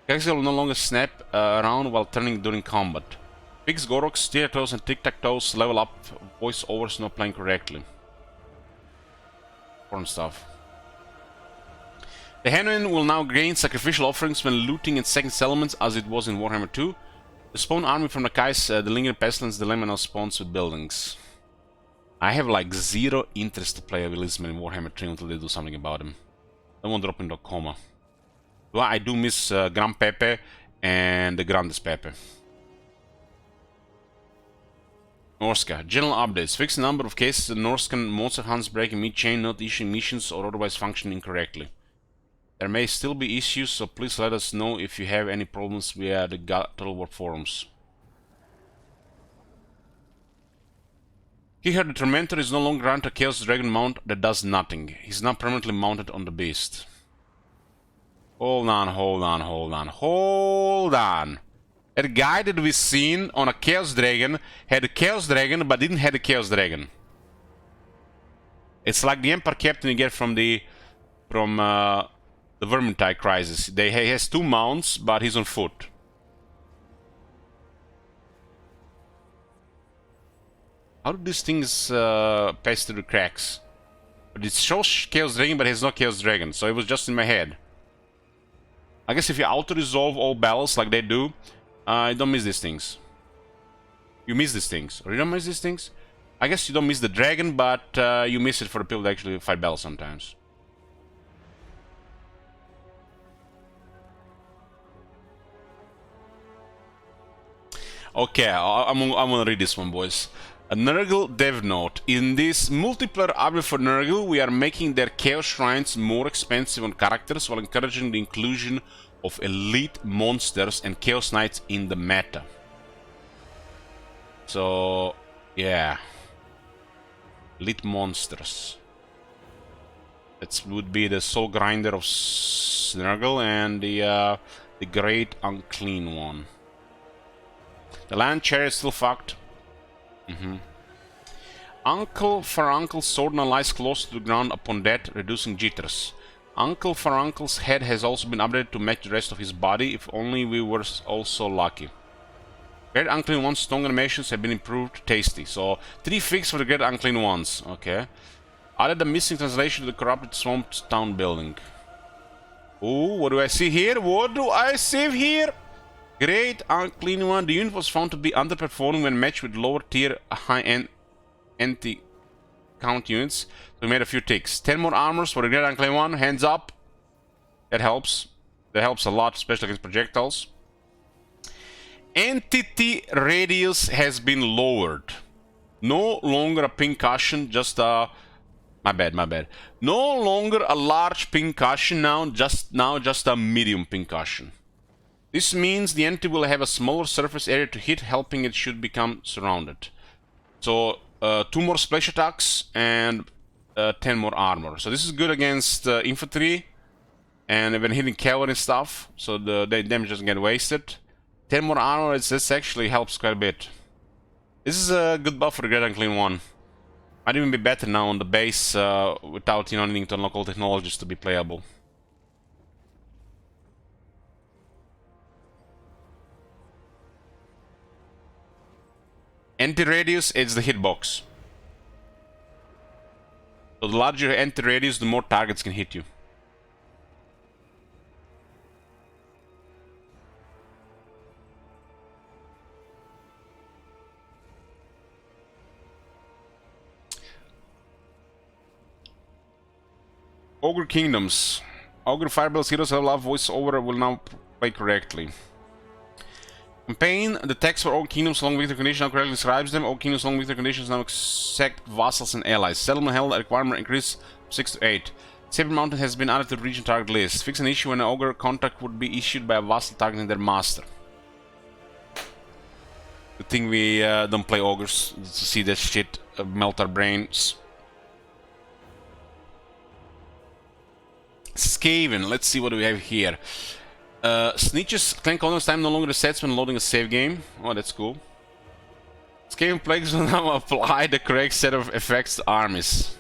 Characters will no longer snap around while turning during combat. Fix Goroks, steer-toes and tic-tac-toes level up. Voice-overs not playing correctly. Important stuff. The Hanuin will now gain sacrificial offerings when looting and second settlements as it was in Warhammer 2. The spawn army from the Kais, the Lingering Pestilence dilemma now spawns with buildings. I have like zero interest to play with Lizardman in Warhammer 3 until they do something about him. I won't drop into a coma. Well, I do miss Gran Pepe and the Grandes Pepe. Norska. General updates. Fix the number of cases the Norscan monster hunts breaking mid-chain, not issuing missions or otherwise functioning incorrectly. There may still be issues, so please let us know if you have any problems via the Total War forums. Here, the Tormentor is no longer granted a Chaos Dragon mount that does nothing. He's now permanently mounted on the beast. Hold on. That guy that we seen on a Chaos Dragon had a Chaos Dragon but didn't have a Chaos Dragon. It's like the Empire Captain you get from the Vermintide Crisis. He has two mounts, but he's on foot. How do these things pass through the cracks? But it shows Chaos Dragon, but it has no Chaos Dragon, so it was just in my head. I guess if you auto-resolve all battles like they do, you don't miss these things. You miss these things. Or you don't miss these things? I guess you don't miss the dragon, but you miss it for the people that actually fight battles sometimes. Okay, I'm gonna read this one, boys. A Nurgle dev note. In this multiplayer update for Nurgle, we are making their Chaos Shrines more expensive on characters while encouraging the inclusion of elite monsters and Chaos Knights in the meta. So, yeah. Elite monsters. That would be the Soul Grinder of Nurgle and the Great Unclean One. The Land Chariot is still fucked. Uncle Faruncle's sword now lies close to the ground upon death, reducing jitters. Uncle Faruncle's head has also been updated to match the rest of his body, if only we were also lucky. Great Unclean One's tongue animations have been improved, tasty. So, 3 fixes for the Great Unclean Ones, okay. Added the missing translation to the corrupted swamp town building. Ooh, what do I see here? Great Unclean One. The unit was found to be underperforming when matched with lower tier high-end anti-count units. So we made a few ticks. 10 more armors for the Great Unclean One. Hands up. That helps. That helps a lot, especially against projectiles. Entity radius has been lowered. No longer a pincushion, just a... My bad. No longer a large pincushion now, just a medium pincushion. This means the entity will have a smaller surface area to hit, helping it should become surrounded. So, 2 more splash attacks and 10 more armor. So this is good against infantry And I've been hitting cavalry and stuff, so the damage doesn't get wasted. 10 more armor, this actually helps quite a bit. This is a good buff for the Great Unclean One. Might even be better now on the base without, you know, needing to unlock all technologies to be playable. Anti-radius, it's the hitbox. So the larger anti-radius, the more targets can hit you. Ogre Kingdoms. Ogre Firebells heroes have love voiceover will now play correctly. Campaign, the text for Ogre Kingdoms along with the condition now correctly describes them. Ogre Kingdoms along with the conditions now accept vassals and allies. Settlement held requirement increase 6 to 8. Saber Mountain has been added to the region target list. Fix an issue when an Ogre contract would be issued by a vassal targeting their master. Good thing we don't play Ogres to see that shit melt our brains. Skaven, let's see what do we have here. Snitches clan colonies time no longer resets when loading a save game. Oh, that's cool. Skaven plagues will now apply the correct set of effects to armies.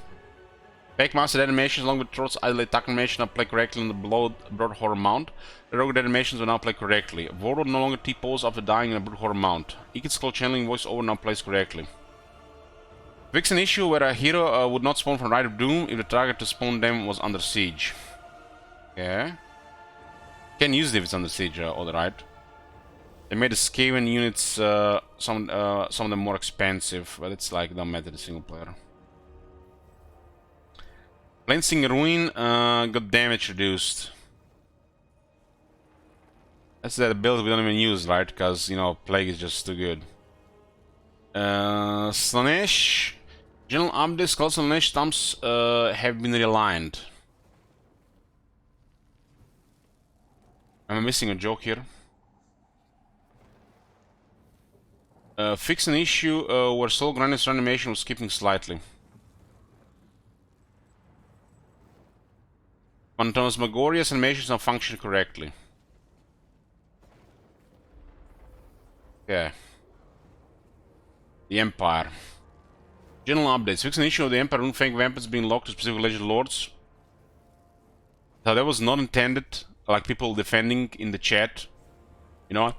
Packmaster animations along with Throat's idle attack animation now play correctly on the Broad Horror Mount. The Rogue animations will now play correctly. Warlord no longer T-pose after dying in a Brood Horror Mount. Eekid's Skull channeling voiceover now plays correctly. Fix an issue where a hero would not spawn from Rite of Doom if the target to spawn them was under siege. Yeah. Can use it if it's under siege, alright. They made the Skaven units, some of them more expensive, but it's like, don't matter the single player. Cleansing Ruin got damage reduced. That's the ability we don't even use, right? Because, you know, Plague is just too good. Slanesh. General updates, Skulls and Slanesh stumps have been realigned. Am I missing a joke here? Fix an issue where Soul Grinders animation was skipping slightly. Phantasmagoria's animations now function correctly. Okay. The Empire. General updates. Fix an issue of the Empire Runefang weapons being locked to specific Legend Lords. So that was not intended. Like people defending in the chat, you know,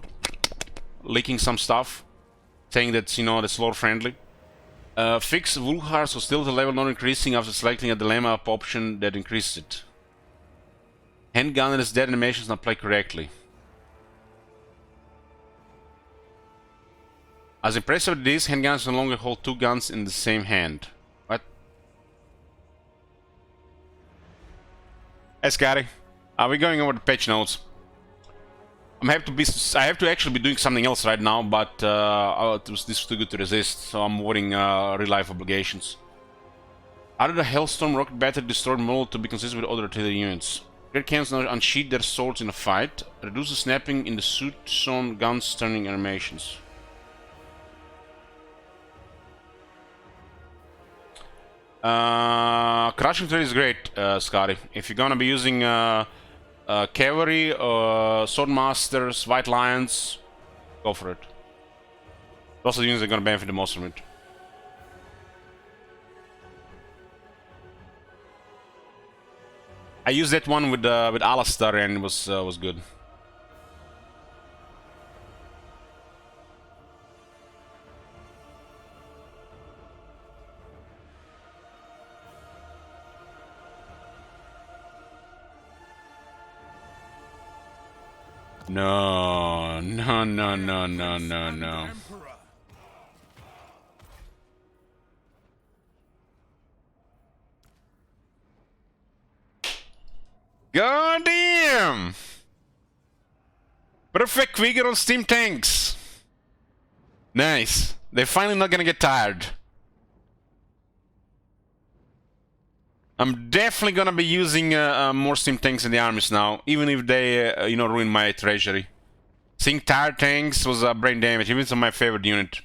leaking some stuff, saying that, you know, that's lore friendly. Fix Vulgar so still the level not increasing after selecting a dilemma up option that increases it. Handgun and its dead animations not play correctly. As impressive as it is, handguns no longer hold 2 guns in the same hand. What? Hey Scotty. Are we going over the patch notes? I have to actually be doing something else right now, but this was too good to resist, so I'm avoiding real life obligations. Added a Hellstorm rocket battery destroyed model to be consistent with other artillery units. Great cannons now unsheath their swords in a fight. Reduce the snapping in the suit zone guns turning animations. Crushing trade is great, Scotty. If you're gonna be using cavalry, swordmasters, white lions, go for it. Those are the units that are gonna benefit the most from it. I used that one with Alastar and it was good. No, no, no, no, no, no, no. God damn! Perfect figure on Steam Tanks. Nice. They're finally not gonna get tired. I'm definitely gonna be using more Steam Tanks in the armies now, even if they, you know, ruin my treasury. Seeing tired tanks was brain damage, even to my favorite unit.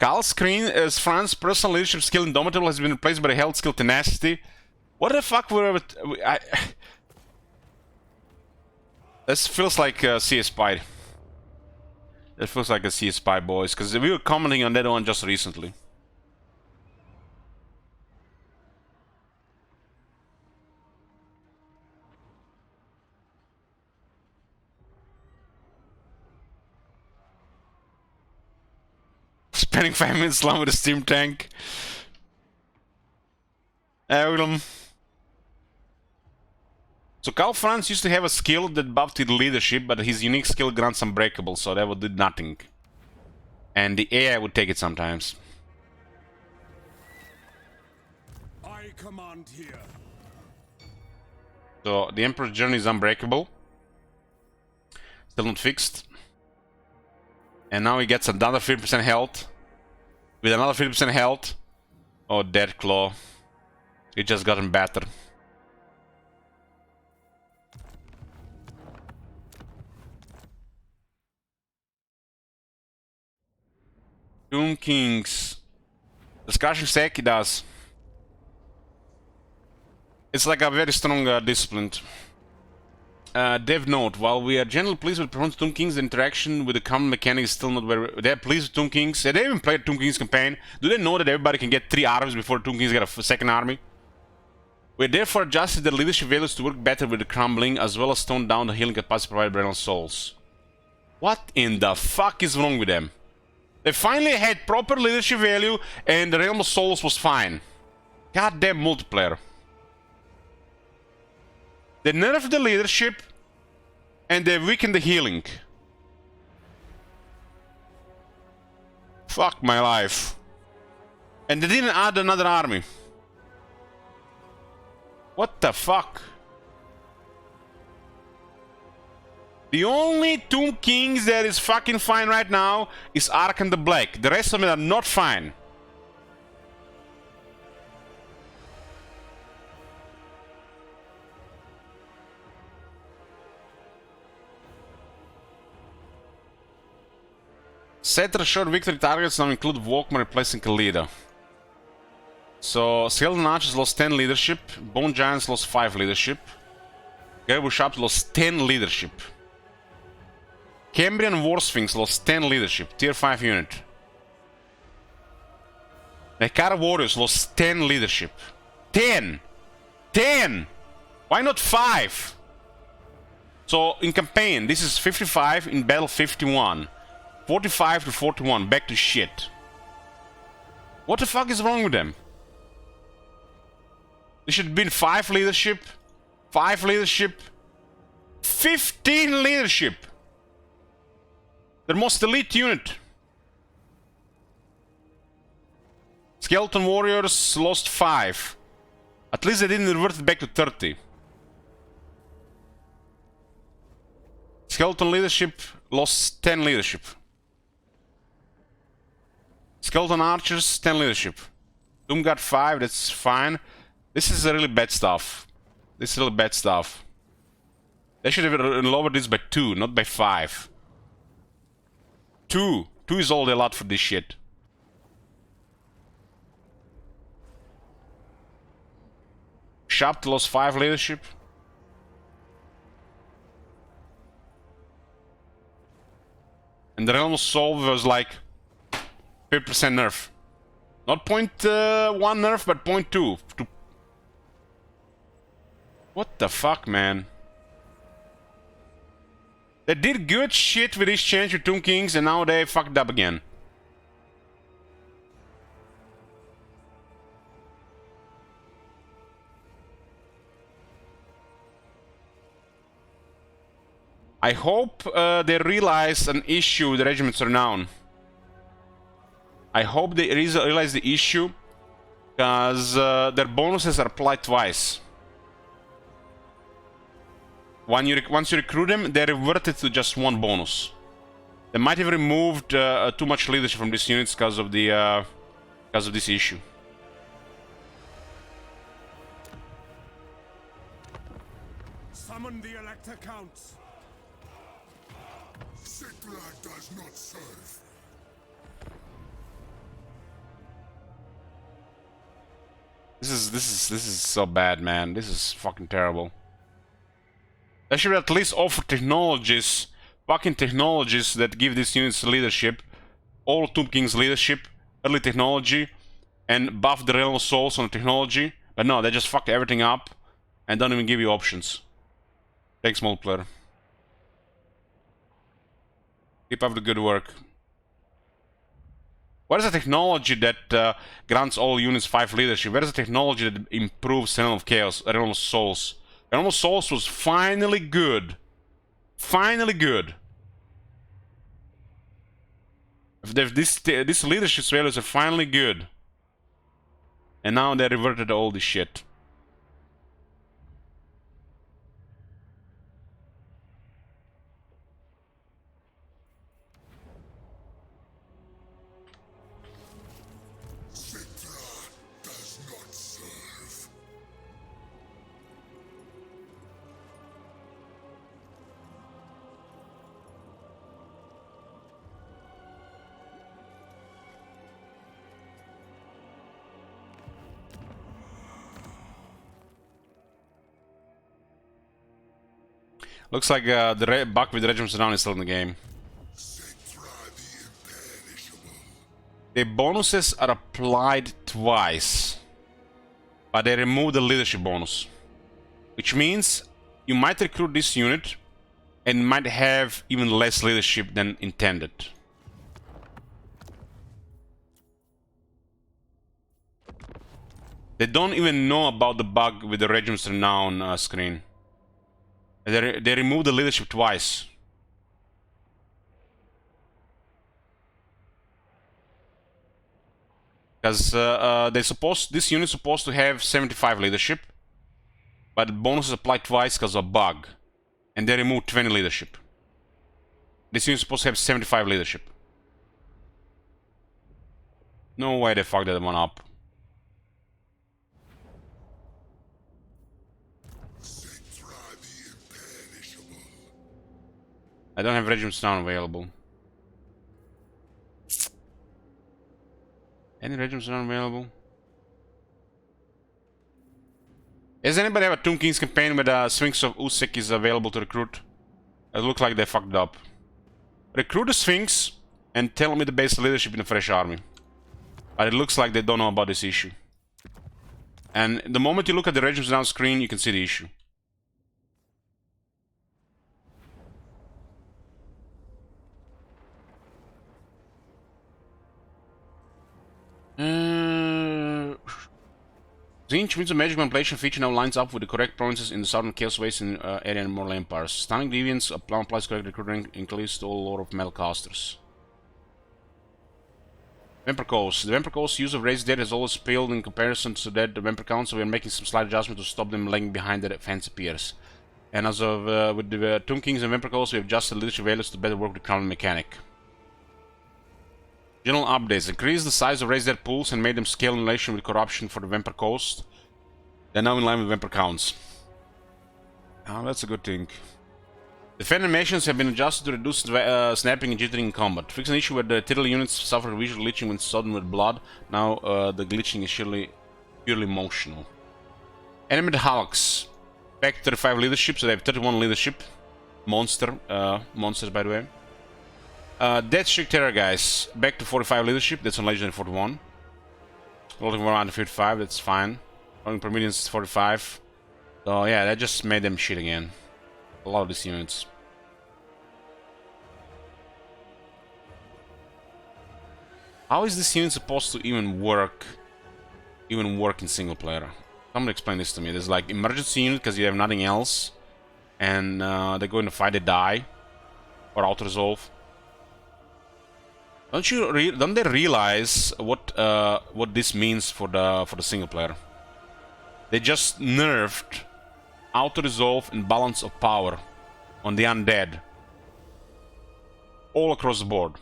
Carl's screen as Fran's personal leadership skill Indomitable has been replaced by the health skill Tenacity. What the fuck were this feels like CS Spy. That feels like a CS Spy, boys, because we were commenting on that one just recently. Spending 5 minutes long with a steam tank. So Karl Franz used to have a skill that buffed his leadership, but his unique skill grants Unbreakable, so that would do nothing. And the AI would take it sometimes. I command here. So the Emperor's Journey is Unbreakable. Still not fixed. And now he gets another 50% health. With another 50% health. Oh, Dead Claw. It just gotten better. Tomb Kings. Discussion Sec, he does. It's like a very strong discipline. Dev note, while we are generally pleased with performance of Tomb Kings, the interaction with the common mechanic is still not very... They're pleased with Tomb Kings. They even played Tomb Kings campaign. Do they know that everybody can get 3 armies before Tomb Kings get a second army? We therefore adjusted the leadership values to work better with the crumbling, as well as toned down the healing capacity provided by Bretonnia souls. What in the fuck is wrong with them? They finally had proper leadership value, and the Realm of Souls was fine. Goddamn multiplayer. They nerfed the leadership, and they weakened the healing. Fuck my life. And they didn't add another army. What the fuck? The only Tomb Kings that is fucking fine right now is Ark and the Black. The rest of them are not fine. Set short victory targets now include Walkman replacing a leader. So, Skeleton Archers lost 10 leadership, Bone Giants lost 5 leadership, Garble Sharps lost 10 leadership. Cambrian War Sphinx lost 10 leadership, tier 5 unit. Nekara Warriors lost 10 leadership. 10! 10! Why not 5? So, in campaign, this is 55, in battle 51. 45 to 41, back to shit. What the fuck is wrong with them? There should have been 5 leadership, 5 leadership, 15 leadership. Their most elite unit. Skeleton Warriors lost 5. At least they didn't revert it back to 30. Skeleton Leadership lost 10 leadership. Skeleton Archers, 10 leadership. Doom got 5, that's fine. This is really bad stuff. This is really bad stuff. They should have lowered this by 2, not by 5. 2. 2 is all they allowed for this shit. Sharp lost 5 leadership. And the Realm of Soul was like 50% nerf. Not 0.1 nerf, but 0.2. What the fuck, man? They did good shit with this change with Tomb Kings, and now they fucked up again. I hope they realize an issue with the Regiment's Renown. I hope they realize the issue, because their bonuses are applied twice. Once you recruit them, they reverted to just 1 bonus. They might have removed too much leadership from these units because of this issue. Summon the Elector Counts. Sick blood does not serve. This is so bad, man. This is fucking terrible. They should at least offer technologies, fucking technologies that give these units leadership, all Tomb King's leadership, early technology, and buff the Realm of Souls on the technology. But no, they just fuck everything up and don't even give you options. Thanks, multiplayer. Keep up the good work. What is the technology that grants all units 5 leadership? Where is the technology that improves Realm of Chaos, Realm of Souls? Realm of Souls was finally good. Finally good. These leadership values are finally good. And now they reverted to all this shit. Looks like the bug with the regiments down is still in the game. The bonuses are applied twice, but they remove the leadership bonus, which means you might recruit this unit and might have even less leadership than intended. They don't even know about the bug with the Regiment's Renown screen. They removed the leadership twice. Because this unit's supposed to have 75 leadership, but the bonuses apply twice because of a bug, and they removed 20 leadership. This unit's supposed to have 75 leadership. No way they fucked that one up. I don't have Regiment's Renown available. Any Regiment's Renown available? Does anybody have a Tomb King's campaign where Sphinx of Usek is available to recruit? It looks like they fucked up. Recruit the Sphinx and tell me the base leadership in a fresh army. But it looks like they don't know about this issue. And the moment you look at the Regiment's Renown screen, you can see the issue. Zinch means the magic manipulation feature now lines up with the correct provinces in the southern Chaos Waste and area and Mortal Empires. Stunning Deviants applies correct recruiting, includes to all lore of metal casters. Vampire Coast. The Vampire Coast use of Raised Dead has always failed in comparison to that the Vampire Council. We are making some slight adjustments to stop them lagging behind their fancy peers. And as of with the Tomb Kings and Vampire Coast, we have adjusted leadership values to better work with the Crown mechanic. General updates. Increased the size of Raised Dead pools and made them scale in relation with corruption for the Vampire Coast. They're now in line with Vampire counts. Oh, that's a good thing. The fan animations have been adjusted to reduce snapping and jittering in combat. Fix an issue where the tittle units suffer visual glitching when sodden with blood. Now the glitching is purely emotional. Animated Hulks. Back to 35 leadership, so they have 31 leadership. Monsters, by the way. Dead Strict Terror guys, back to 45 leadership, that's on Legendary 41. Rolling around 55, that's fine. Rolling per million is 45. So yeah, that just made them shit again. A lot of these units. How is this unit supposed to even work in single player? Somebody explain this to me. There's like emergency unit because you have nothing else. And they go in the fight, they die. Or auto-resolve. Don't they realize what this means for the single player? They just nerfed auto-resolve and balance of power on the undead all across the board,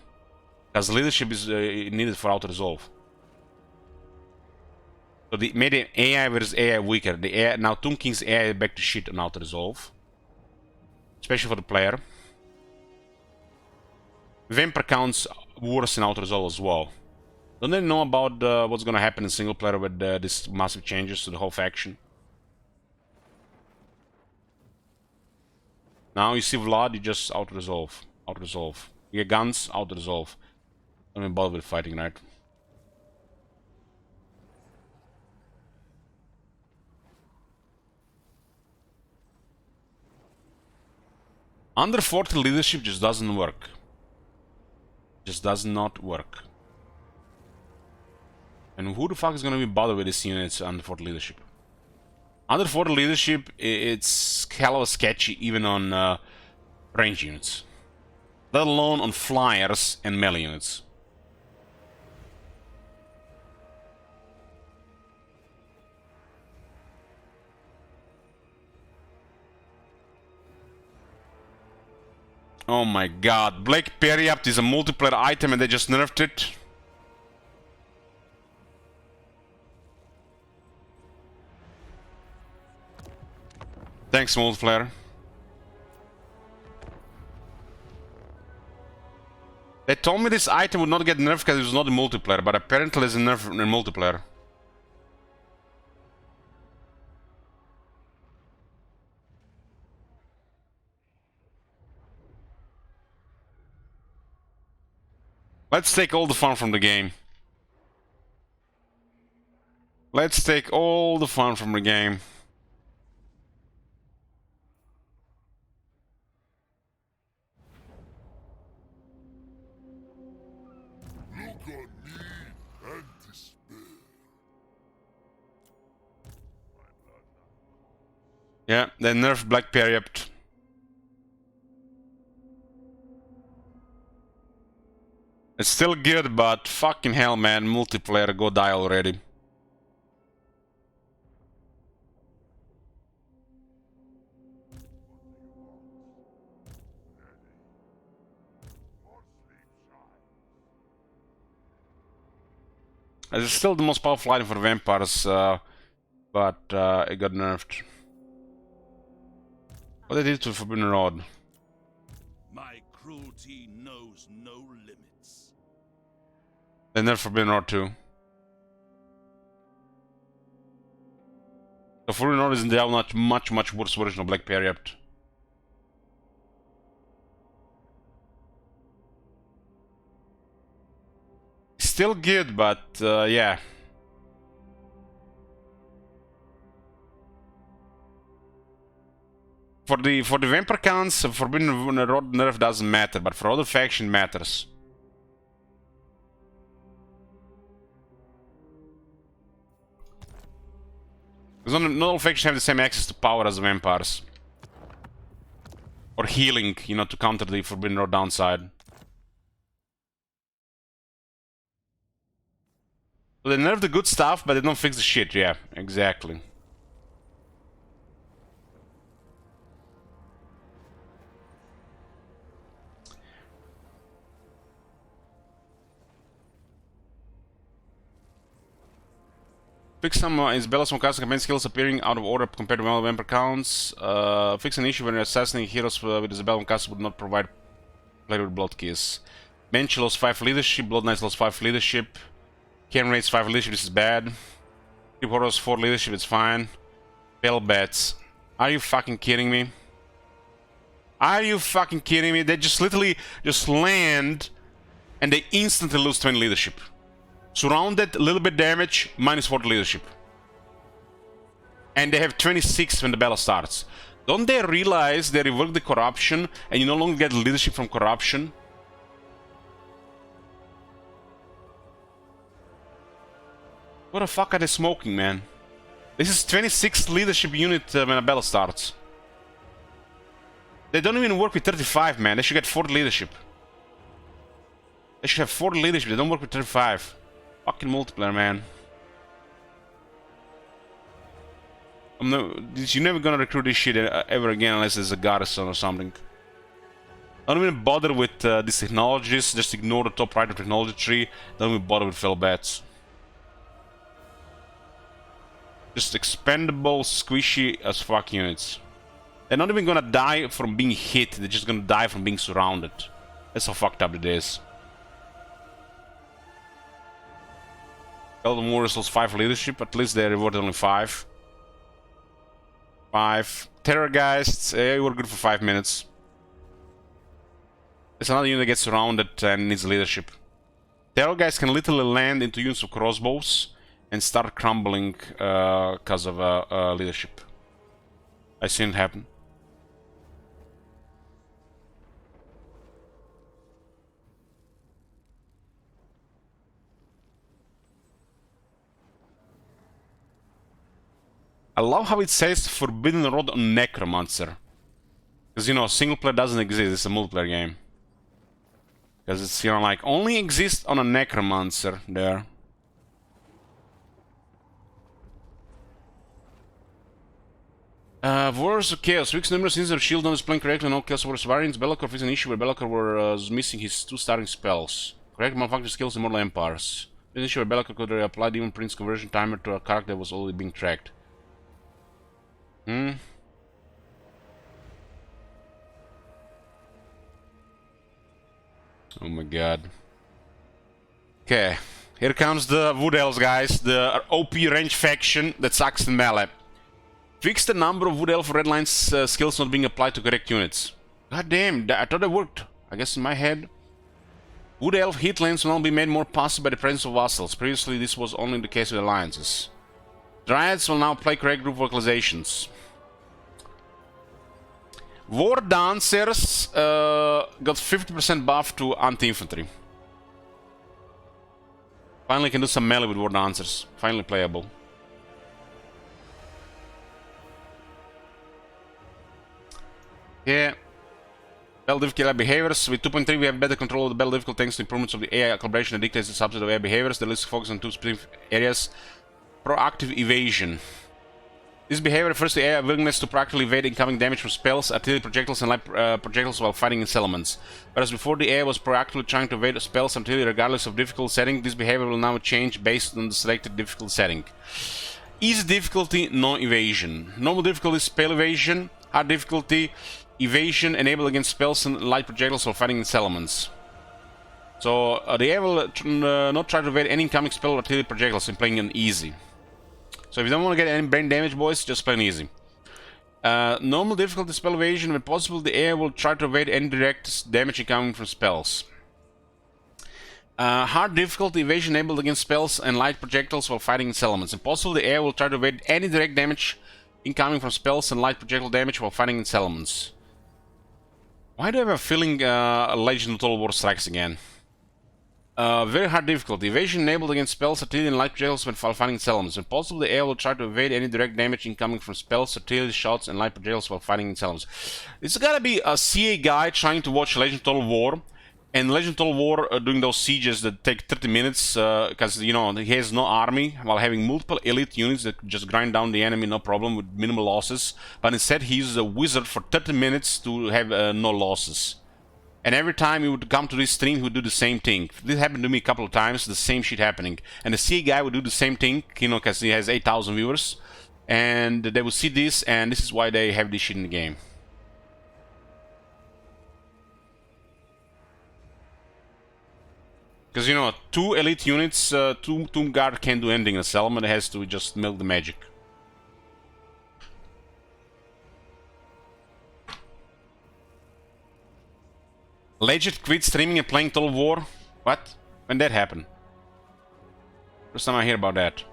because leadership is needed for auto-resolve. So they made the AI versus AI weaker. The AI, now Tomb King's AI is back to shit on auto-resolve, especially for the player. Vampire counts worse in auto-resolve as well. Don't they know about what's gonna happen in single player with these massive changes to the whole faction? Now you see Vlad, you just auto-resolve. Auto-resolve. You get guns, auto-resolve. Don't even bother with fighting, right? Under 40 leadership just doesn't work. Just does not work. And who the fuck is gonna be bothered with these units under 40 leadership? Under 40 leadership, it's hella sketchy even on range units. Let alone on flyers and melee units. Oh my god, Black Periapt is a multiplayer item and they just nerfed it. Thanks, multiplayer. They told me this item would not get nerfed because it was not a multiplayer, but apparently there's a nerf in multiplayer. Let's take all the fun from the game. Let's take all the fun from the game. Look on me and despair. Yeah, they nerfed Black Periapt. It's still good, but fucking hell, man, multiplayer, go die already. It's still the most powerful item for vampires, but it got nerfed. What they did to Forbidden Rod? My cruelty knows no limits. They nerfed Forbidden Rod too. The Forbidden Rod is in the much worse version of Black Periapt. Still good, but yeah. For the vampire counts, Forbidden Rod nerf doesn't matter, but for other faction matters. Because not all factions have the same access to power as the vampires. Or healing, you know, to counter the Forbidden Rod downside. So they nerf the good stuff, but they don't fix the shit, yeah, exactly. Fix some Isabella casting campaign skills appearing out of order compared to normal vampire counts. Fix an issue when you're assassinating heroes with Isabella casting would not provide player with Blood Kiss. Banshee lost 5 leadership, Blood Knights lost 5 leadership. Cairn rates 5 leadership, this is bad. Keep Horrors 4 leadership, it's fine. Pale Bats. Are you fucking kidding me? Are you fucking kidding me? They just literally just land and they instantly lose 20 leadership. Surrounded, a little bit damage, minus 40 leadership. And they have 26 when the battle starts. Don't they realize they rework the corruption and you no longer get leadership from corruption? What the fuck are they smoking, man? This is 26 leadership unit when a battle starts. They don't even work with 35, man. They should get 40 leadership. They should have 40 leadership. They don't work with 35. Fucking multiplayer, man. You're never gonna recruit this shit ever again unless there's a garrison or something. Don't even bother with these technologies. Just ignore the top right of technology tree. Don't even bother with fell bats. Just expendable, squishy as fuck units. They're not even gonna die from being hit. They're just gonna die from being surrounded. That's how fucked up it is. Elven Warriors lost 5 leadership, at least they rewarded only 5. 5. Terrorgeists, you were good for 5 minutes. It's another unit that gets surrounded and needs leadership. Terrorgeists can literally land into units of crossbows and start crumbling because of leadership. I've seen it happen. I love how it says Forbidden Road on Necromancer. Because, you know, single player doesn't exist, it's a multiplayer game. Because it's, you know, like, only exists on a Necromancer there. Wars of Chaos. Week's numerous instances of shield on displaying correctly, no Chaos Wars variants. Belakor is an issue where Belakor was missing his 2 starting spells. Correct manufacturing skills in Mortal Empires. This issue where Belakor could apply Demon Prince conversion timer to a character that was already being tracked. Oh my god. Okay, here comes the Wood Elves, guys. The OP range faction that sucks in melee. Fix the number of Wood Elf Red Lines skills not being applied to correct units. God damn, I thought that worked. I guess in my head. Wood Elf hit lanes will now be made more possible by the presence of vassals. Previously, this was only the case with alliances. Dryads will now play correct group vocalizations. War Dancers got 50% buff to anti-infantry. Finally can do some melee with War Dancers. Finally playable. Yeah. Battle difficulty behaviors. With 2.3 we have better control of the battle difficulty thanks to improvements of the AI collaboration that dictates the subset of AI behaviors. The list focuses on 2 specific areas. Proactive evasion. This behavior refers to AI willingness to proactively evade incoming damage from spells, artillery projectiles, and light projectiles while fighting in settlements. Whereas before the AI was proactively trying to evade spells and artillery regardless of difficult setting, this behavior will now change based on the selected difficult setting. Easy difficulty, no evasion. Normal difficulty, spell evasion. Hard difficulty, evasion enabled against spells and light projectiles while fighting in settlements. So the AI will not try to evade any incoming spell or artillery projectiles in playing on easy. So if you don't want to get any brain damage, boys, just play on easy. Normal difficulty spell evasion. When possible, the AI will try to evade any direct damage incoming from spells. Hard difficulty evasion enabled against spells and light projectiles while fighting in settlements. Impossible, the AI will try to evade any direct damage incoming from spells and light projectile damage while fighting in settlements. Why do I have a feeling Legend of Total War strikes again? Very hard difficulty. Evasion enabled against spells, artillery, and light projectiles when fighting in settlements. When possible, the AI will try to evade any direct damage incoming from spells, artillery, shots, and light projectiles while fighting in settlements. It's gotta be a CA guy trying to watch Legend of Total War, and Legend of Total War doing those sieges that take 30 minutes, because, you know, he has no army, while having multiple elite units that just grind down the enemy no problem with minimal losses, but instead he uses a wizard for 30 minutes to have no losses. And every time he would come to this stream, he would do the same thing. This happened to me a couple of times, the same shit happening. And the CA guy would do the same thing, you know, because he has 8,000 viewers. And they would see this, and this is why they have this shit in the game. Because, you know, 2 elite units, 2 Tomb Guard can't do anything in a settlement, it has to just milk the magic. Legend quit streaming and playing Total War? What? When that happened? First time I hear about that.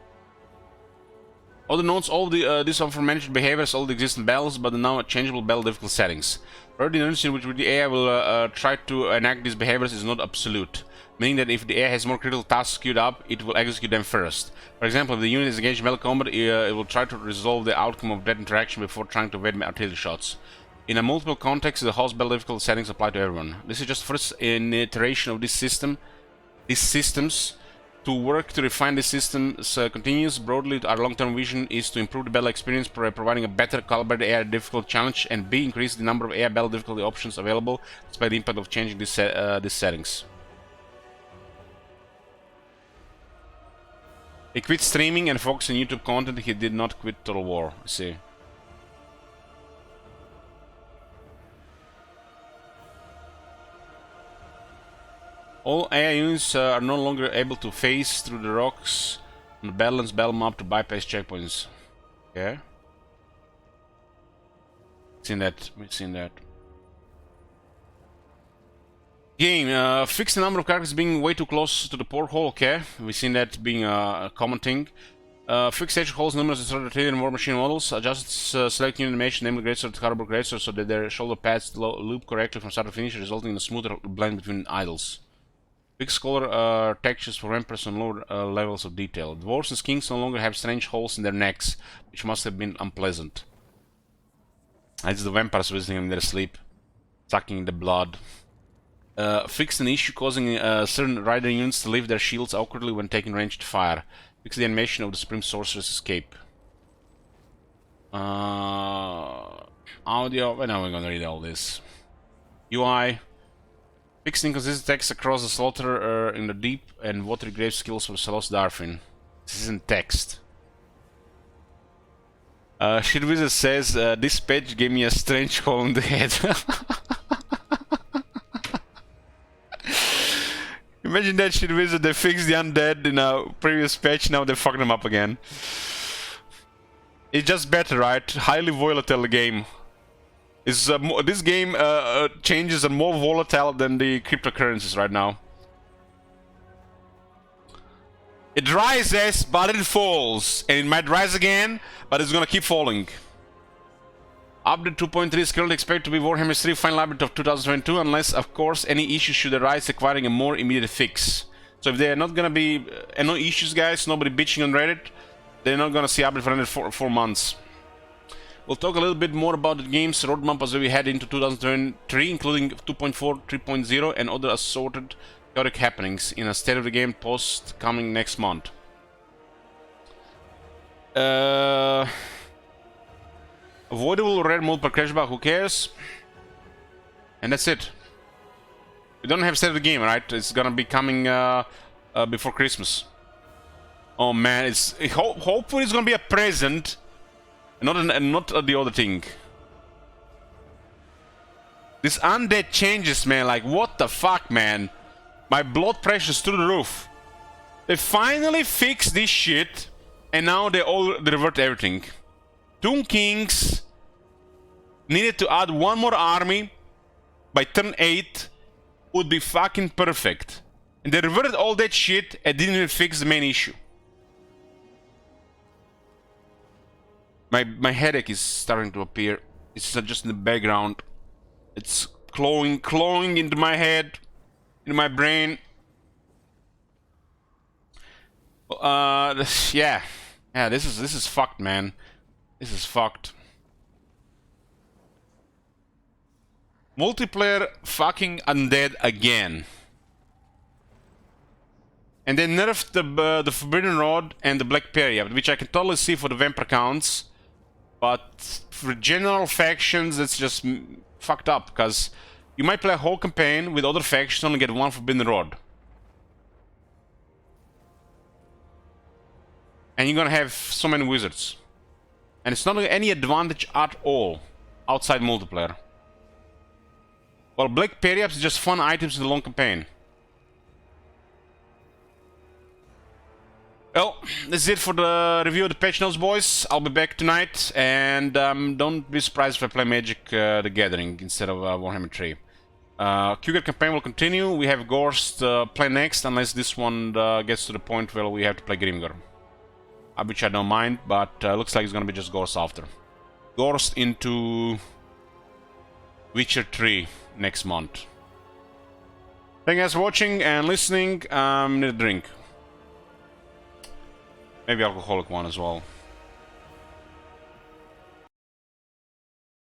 All the notes, all the these aforementioned behaviors, all the existing battles, but the now changeable battle difficulty settings. Already noticed in which the AI will try to enact these behaviors is not absolute, meaning that if the AI has more critical tasks queued up, it will execute them first. For example, if the unit is engaged in melee combat, it will try to resolve the outcome of that interaction before trying to evade artillery shots. In a multiple context, the host battle difficulty settings apply to everyone. This is just first an iteration of this system. These systems. To work to refine the systems continues. Broadly, our long-term vision is to improve the battle experience by providing a better calibrated AI difficulty challenge, and B, increase the number of AI battle difficulty options available, despite the impact of changing these settings. He quit streaming and focused on YouTube content. He did not quit Total War. I see. All AI units are no longer able to phase through the rocks On the Badlands battle map to bypass checkpoints. Okay. We've seen that. Game, fix the number of characters being way too close to the porthole, okay. We've seen that being a common thing. Fix stage holes, numerous instructor and war machine models. Adjust select new animation, namely Greatsword, Harbor Greatsword, so that their shoulder pads loop correctly from start to finish, resulting in a smoother blend between idols. Fix color textures for vampires on lower levels of detail. Dwarves and skinks no longer have strange holes in their necks, which must have been unpleasant. It's the vampires visiting in their sleep, sucking the blood. Fix an issue causing certain rider units to lift their shields awkwardly when taking ranged fire. Fix the animation of the Supreme Sorcerer's escape. Audio. When are we gonna read all this? UI. Fix inconsistent text across the slaughter in the deep and watery grave skills for Salos Darfin. This isn't text. Shitwizard says this patch gave me a strange hole in the head. Imagine that shit wizard, they fixed the undead in a previous patch, now they're fucking them up again. It's just better, right? Highly volatile game. This game changes are more volatile than the cryptocurrencies right now. It rises, but it falls. And it might rise again, but it's gonna keep falling. Update 2.3 is currently expected to be Warhammer 3 Final Update of 2022, unless, of course, any issues should arise requiring a more immediate fix. So if there are not gonna be no issues, guys, nobody bitching on Reddit, they're not gonna see update for another 4 months. We'll talk a little bit more about the game's roadmap as we head into 2023, including 2.4, 3.0, and other assorted chaotic happenings in a State of the Game post coming next month. Avoidable rare multiple crashback, who cares? And that's it. We don't have State of the Game, right? It's gonna be coming before Christmas. Oh man, hopefully it's gonna be a present, and not the other thing. This undead changes, man. Like, what the fuck, man? My blood pressure's through the roof. They finally fixed this shit, and now they revert everything. Tomb Kings needed to add one more army by turn 8 would be fucking perfect. And they reverted all that shit and didn't even fix the main issue. My headache is starting to appear. It's just in the background. It's clawing into my head, into my brain. Yeah, this is fucked, man. This is fucked. Multiplayer fucking undead again. And they nerfed the Forbidden Rod and the Black Period, which I can totally see for the vampire counts. But for general factions, it's just fucked up, because you might play a whole campaign with other factions and only get one Forbidden Rod. And you're gonna have so many wizards. And it's not any advantage at all outside multiplayer. Well, Black Periaps is just fun items in the long campaign. Well, this is it for the review of the patch notes, boys. I'll be back tonight, and don't be surprised if I play Magic the Gathering instead of Warhammer 3. Cougar campaign will continue. We have Gorst play next, unless this one gets to the point where we have to play Grimgar. Which I don't mind, but looks like it's gonna be just Gorst after. Gorst into Witcher 3 next month. Thank you guys for watching and listening. Need a drink. Maybe alcoholic one as well.